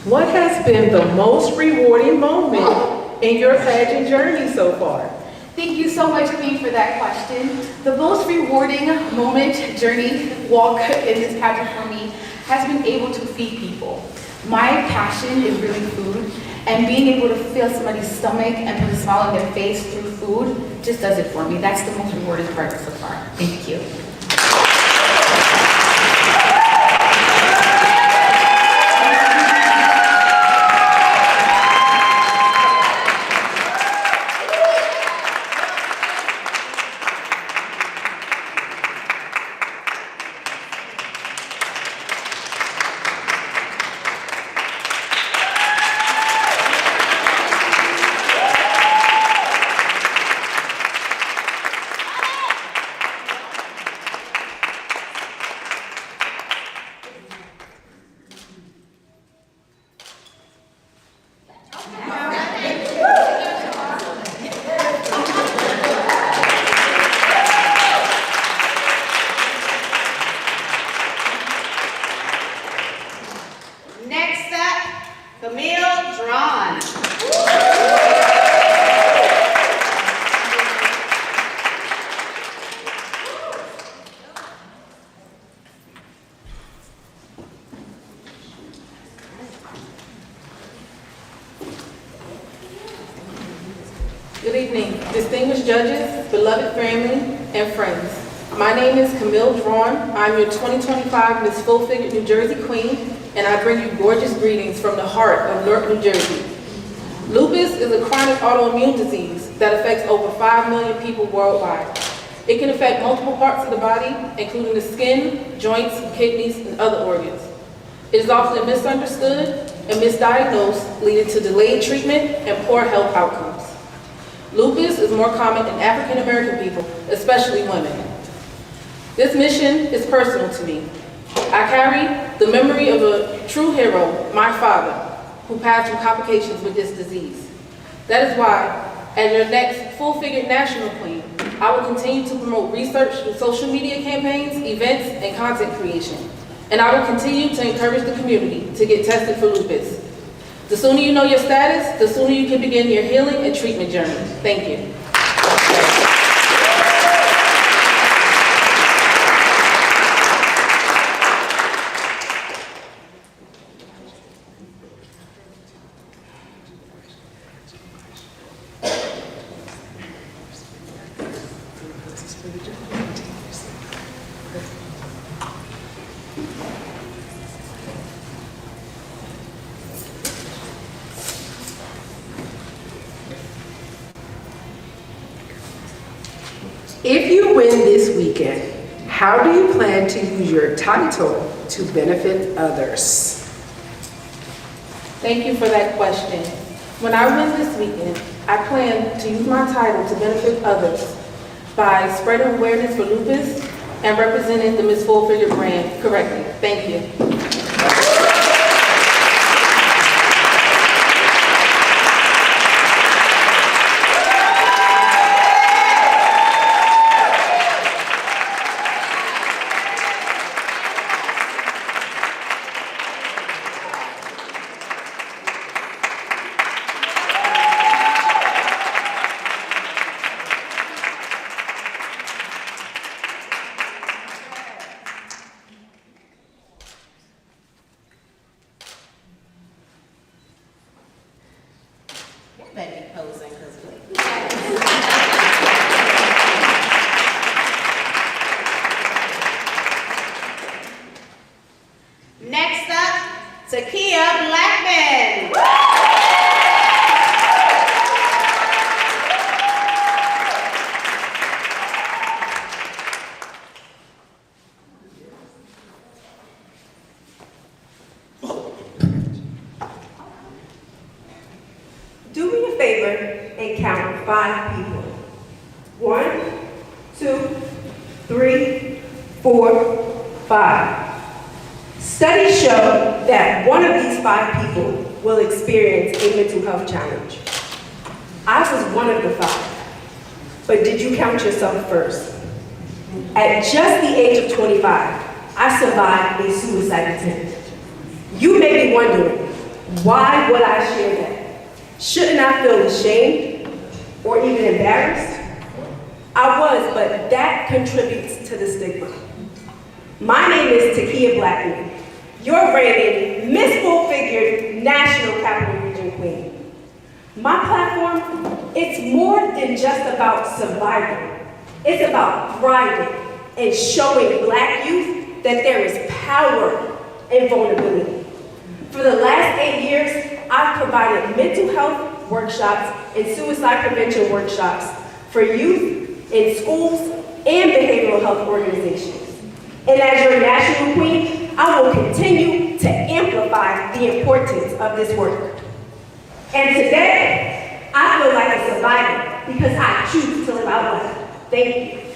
What has been the most rewarding moment in your pageant journey so far? Thank you so much, Queen, for that question. The most rewarding moment, journey, walk in this pageant for me has been able to feed people. My passion is really food, and being able to fill somebody's stomach and put a smile on their face through food just does it for me. That's the most rewarding part so far. Thank you. Camille Drawn. Good evening, distinguished judges, beloved family, and friends. My name is Camille Drawn. I'm your 2025 Miss Full Figured New Jersey Queen, and I bring you gorgeous greetings from the heart of Newark, New Jersey. Lupus is a chronic autoimmune disease that affects over 5 million people worldwide. It can affect multiple parts of the body, including the skin, joints, kidneys, and other organs. It is often misunderstood and misdiagnosed, leading to delayed treatment and poor health outcomes. Lupus is more common in African American people, especially women. This mission is personal to me. I carry the memory of a true hero, my father, who passed from complications with this disease. That is why, as your next full-figured national queen, I will continue to promote research through social media campaigns, events, and content creation. And I will continue to encourage the community to get tested for lupus. The sooner you know your status, the sooner you can begin your healing and treatment journey. Thank you. If you win this weekend, how do you plan to use your title to benefit others? Thank you for that question. When I win this weekend, I plan to use my title to benefit others by spreading awareness for lupus and representing the Miss Full Figure brand correctly. Thank you. Better be posing, because next up, Takia Blackman. Do me a favor and count 5 people. 1, 2, 3, 4, 5. Studies show that one of these 5 people will experience a mental health challenge. I was one of the 5, but did you count yourself first? At just the age of 25, I survived a suicide attempt. You may be wondering, why would I share that? Shouldn't I feel ashamed or even embarrassed? I was, but that contributes to the stigma. My name is Takia Blackman, your branded Miss Full Figured National Capital Region Queen. My platform, it's more than just about surviving. It's about thriving and showing Black youth that there is power in vulnerability. For the last 8 years, I've provided mental health workshops and suicide prevention workshops for youth in schools and behavioral health organizations. And as your national queen, I will continue to amplify the importance of this work. And today, I feel like a survivor because I choose to live out loud. Thank you.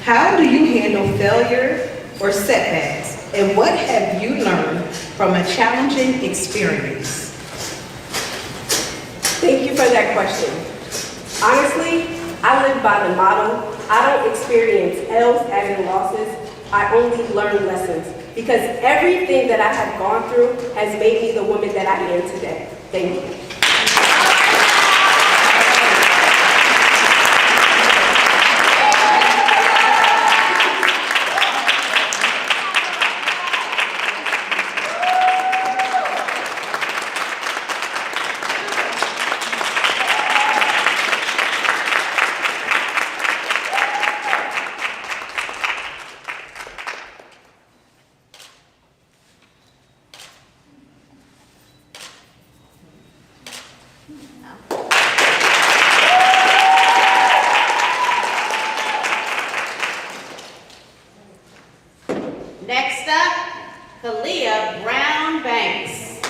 How do you handle failure or setbacks? And what have you learned from a challenging experience? Thank you for that question. Honestly, I live by the motto, I don't experience L's as in losses, I only learn lessons. Because everything that I have gone through has made me the woman that I am today. Thank you. Next up, Kalia Brown Banks.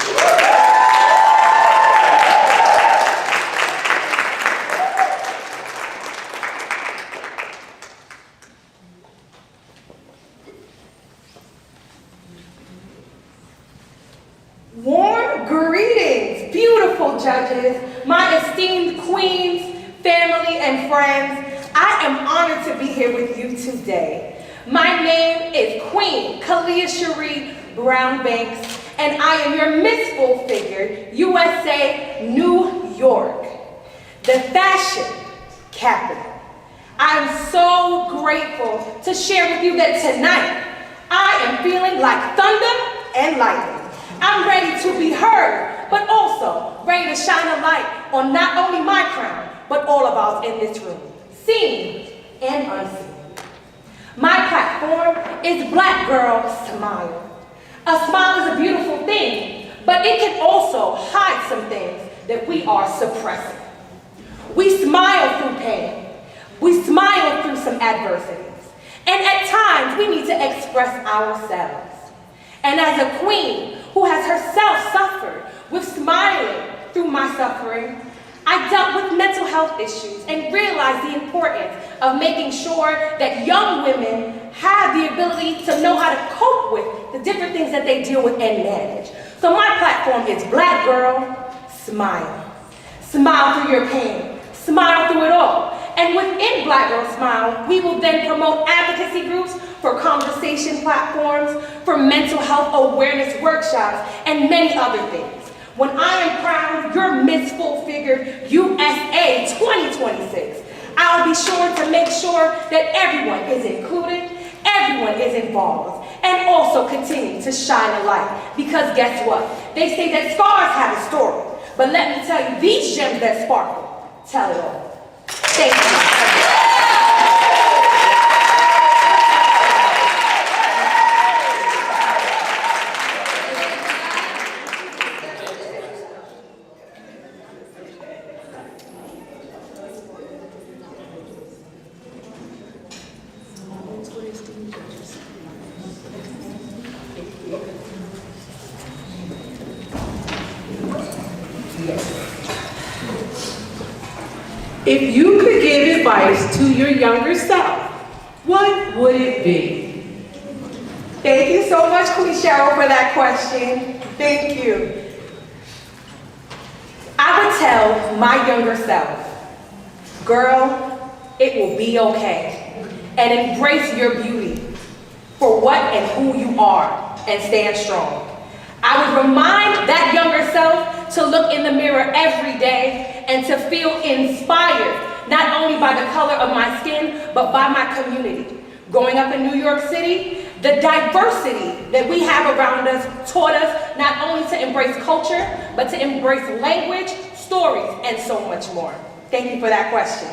Warm greetings, beautiful judges, my esteemed queens, family, and friends. I am honored to be here with you today. My name is Queen Kalia Cherie Brown Banks, and I am your Miss Full Figure, USA, New York, the fashion capital. I am so grateful to share with you that tonight I am feeling like thunder and lightning. I'm ready to be heard, but also ready to shine a light on not only my crown, but all of us in this room, seen and unseen. My platform is Black Girl Smile. A smile is a beautiful thing, but it can also hide some things that we are suppressing. We smile through pain. We smile through some adversities. And at times, we need to express ourselves. And as a queen who has herself suffered with smiling through my suffering, I dealt with mental health issues and realized the importance of making sure that young women have the ability to know how to cope with the different things that they deal with and manage. So my platform is Black Girl Smile. Smile through your pain. Smile through it all. And within Black Girl Smile, we will then promote advocacy groups for conversation platforms, for mental health awareness workshops, and many other things. When I am crowned your Miss Full Figure USA 2026, I'll be sure to make sure that everyone is included, everyone is involved, and also continue to shine a light. Because guess what? They say that scars have a story, but let me tell you, these gems that sparkle tell it all. Thank you. If you could give advice to your younger self, what would it be? Thank you so much, Queen Cheryl, for that question. Thank you. I would tell my younger self, girl, it will be okay. And embrace your beauty for what and who you are, and stand strong. I would remind that younger self to look in the mirror every day and to feel inspired, not only by the color of my skin, but by my community. Growing up in New York City, the diversity that we have around us taught us not only to embrace culture, but to embrace language, stories, and so much more. Thank you for that question.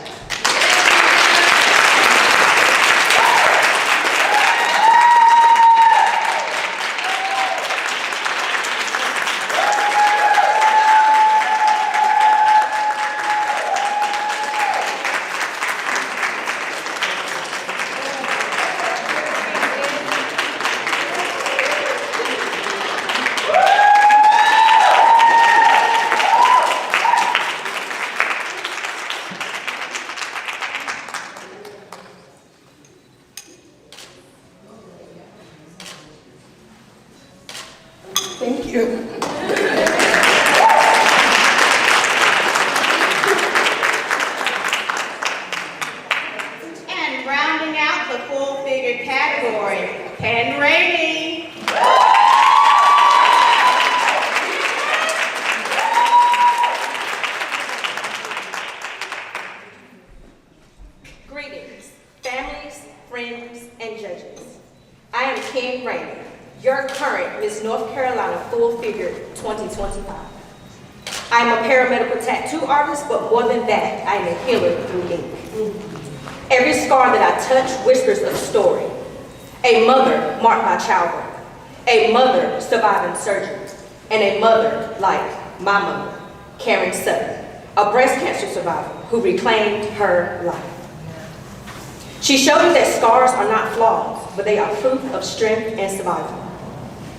North Carolina Full Figure 2025. I am a paramedical tattoo artist, but more than that, I am a healer through ink. Every scar that I touch whispers a story. A mother marked my childbirth, a mother surviving surgery, and a mother like my mother, Karen Sutton, a breast cancer survivor who reclaimed her life. She showed me that scars are not flaws, but they are proof of strength and survival.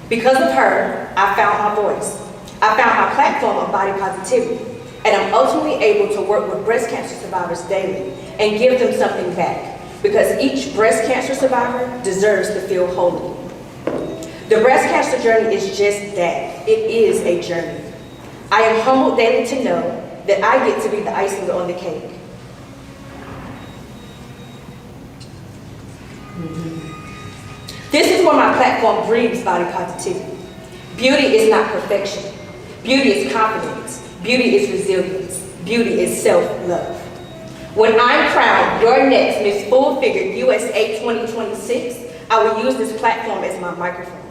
Because of her, I found my voice. I found my platform of body positivity, and I'm ultimately able to work with breast cancer survivors daily and give them something back, because each breast cancer survivor deserves to feel whole. The breast cancer journey is just that. It is a journey. I am humbled daily to know that I get to be the icing on the cake. This is where my platform breathes body positivity. Beauty is not perfection. Beauty is confidence. Beauty is resilience. Beauty is self-love. When I'm crowned your next Miss Full Figure USA 2026, I will use this platform as my microphone.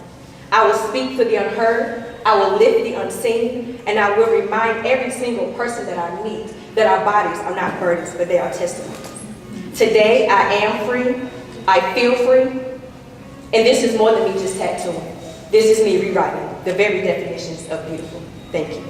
I will speak for the unheard, I will lift the unseen, and I will remind every single person that I meet that our bodies are not burdens, but they are testimonies. Today, I am free, I feel free, and this is more than me just tattooing. This is me rewriting the very definitions of beautiful. Thank you.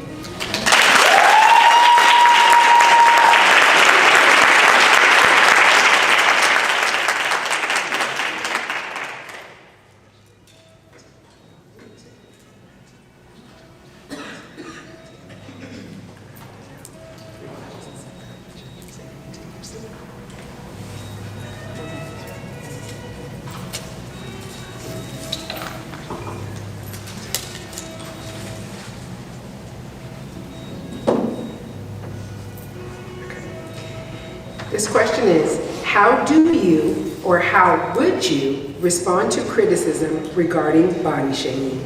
This question is, how do you or how would you respond to criticism regarding body shaming?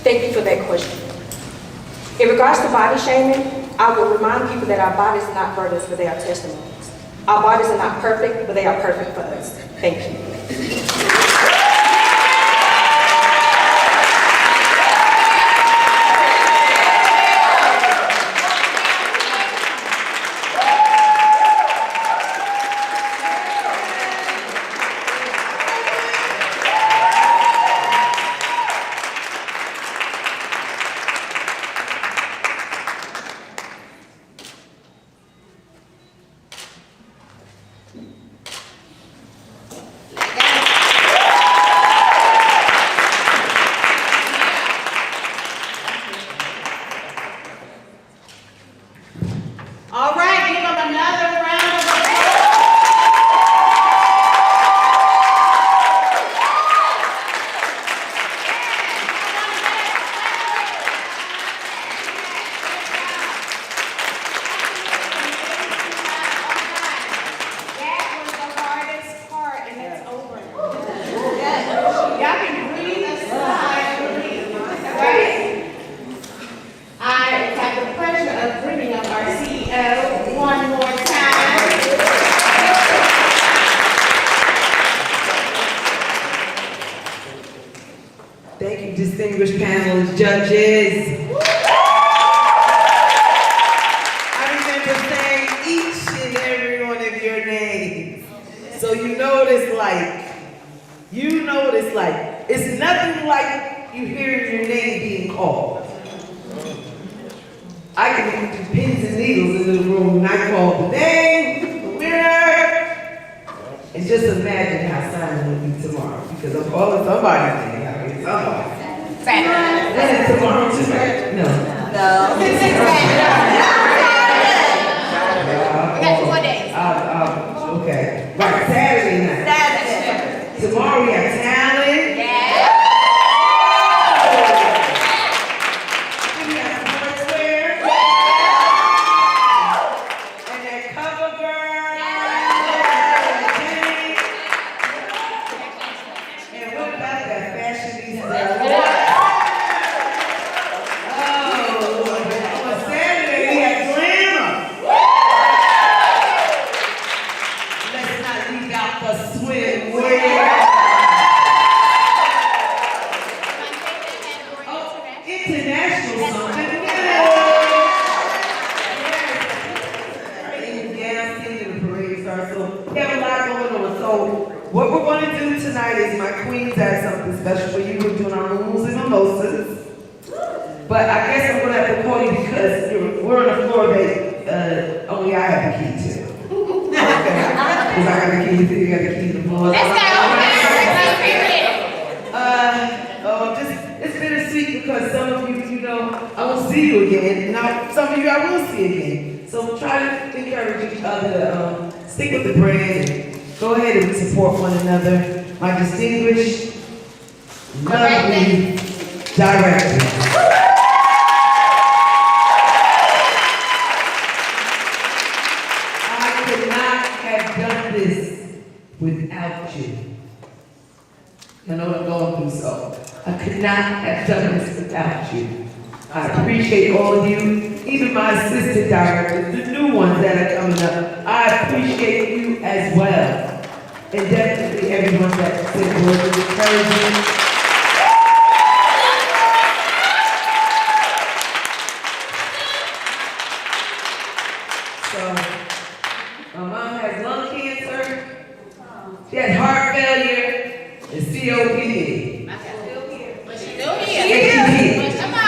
Thank you for that question. In regards to body shaming, I will remind people that our bodies are not burdens, but they are testimonies. Our bodies are not perfect, but they are perfect for us. Thank you. All right, give them another round of applause. That was the hardest part, and it's over. Y'all can breathe a sigh of relief, right? I have the pleasure of bringing up our CEO one more time. Thank you, distinguished panel of judges. I remember saying each and every one of your names. So you know what it's like. You know what it's like. It's nothing like you hearing your name being called. I can do pins and needles in the room when I call the name, the winner. And just imagine how silent it will be tomorrow, because I'm calling somebody's name. I mean, somebody. Saturday. Tomorrow too, right? No. No. We got 4 days. Okay. Right, Saturday night. Saturday. Tomorrow we have talent. Yeah. We have sportswear. And that cover girl. And what about that fashionista? Oh, Lord. On Saturday is my queens have something special for you. We're doing our rules and mimosas. But I guess I'm gonna have to call you because we're on the floor that only I have the key to. Okay. Because I got the key, you got the key to the floor. Let's go. It's bittersweet because some of you, I will see you again. Now, some of you I will see again. So try to encourage each other to stick with the brand and go ahead and support one another. My distinguished, lovely director. I could not have done this without you. I know what I'm going through, so I could not have done this without you. I appreciate all of you, even my assistant directors, the new ones that are coming up. I appreciate you as well. And definitely everyone that said words of encouragement. So, my mom has lung cancer, she had heart failure, and COPD. But she's still here. Yes, she did. Come on.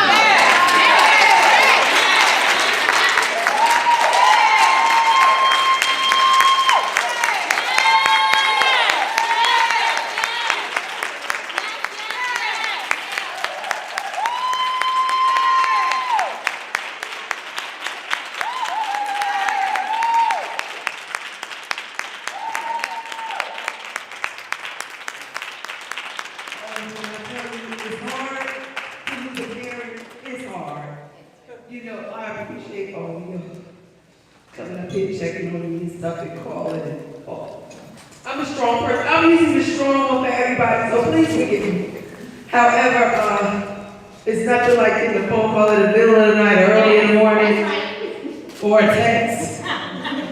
I appreciate all of you coming up here, checking on me and stuff and calling and all. I'm a strong person. I'm usually strong for everybody, so please forgive me. However, it's nothing like getting a phone call in the middle of the night, early in the morning, or a text,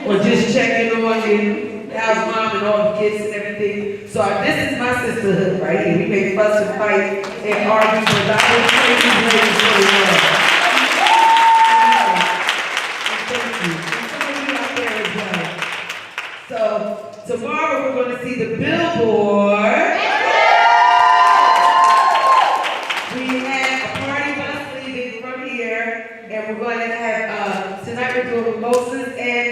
or just checking on you, how's mom and all the kids and everything. So this is my sisterhood right here. We may fuss and fight and argue, but I will pray these ladies really well. So tomorrow we're going to see the billboard. We have a party bus leaving from here, and we're going to have tonight we're doing mimosas and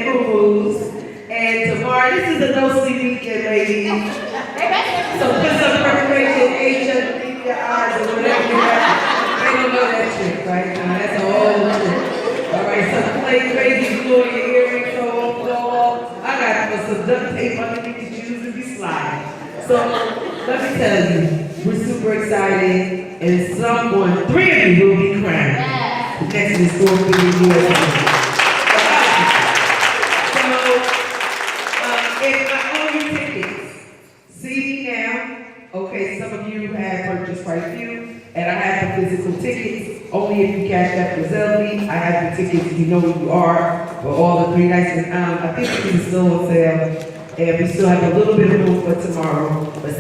moo-moos. And tomorrow, this is a no-sleep weekend, ladies. So put some preparation, Asia, keep your eyes or whatever you have. They don't know that trick right now. That's a whole trick. All right, so play crazy, glue your earrings, so I got to put some duct tape underneath the shoes and be sliding. So let me tell you, we're super excited, and three of you will be crowned. Next is going to be USA. If I owe you tickets, see me now. Okay, some of you have purchased quite a few, and I have the physical tickets. Only if you cash that for Zelby. I have the tickets, you know who you are, for all the 3 nights. And I think it's still on sale, and we still have a little bit of room for tomorrow. But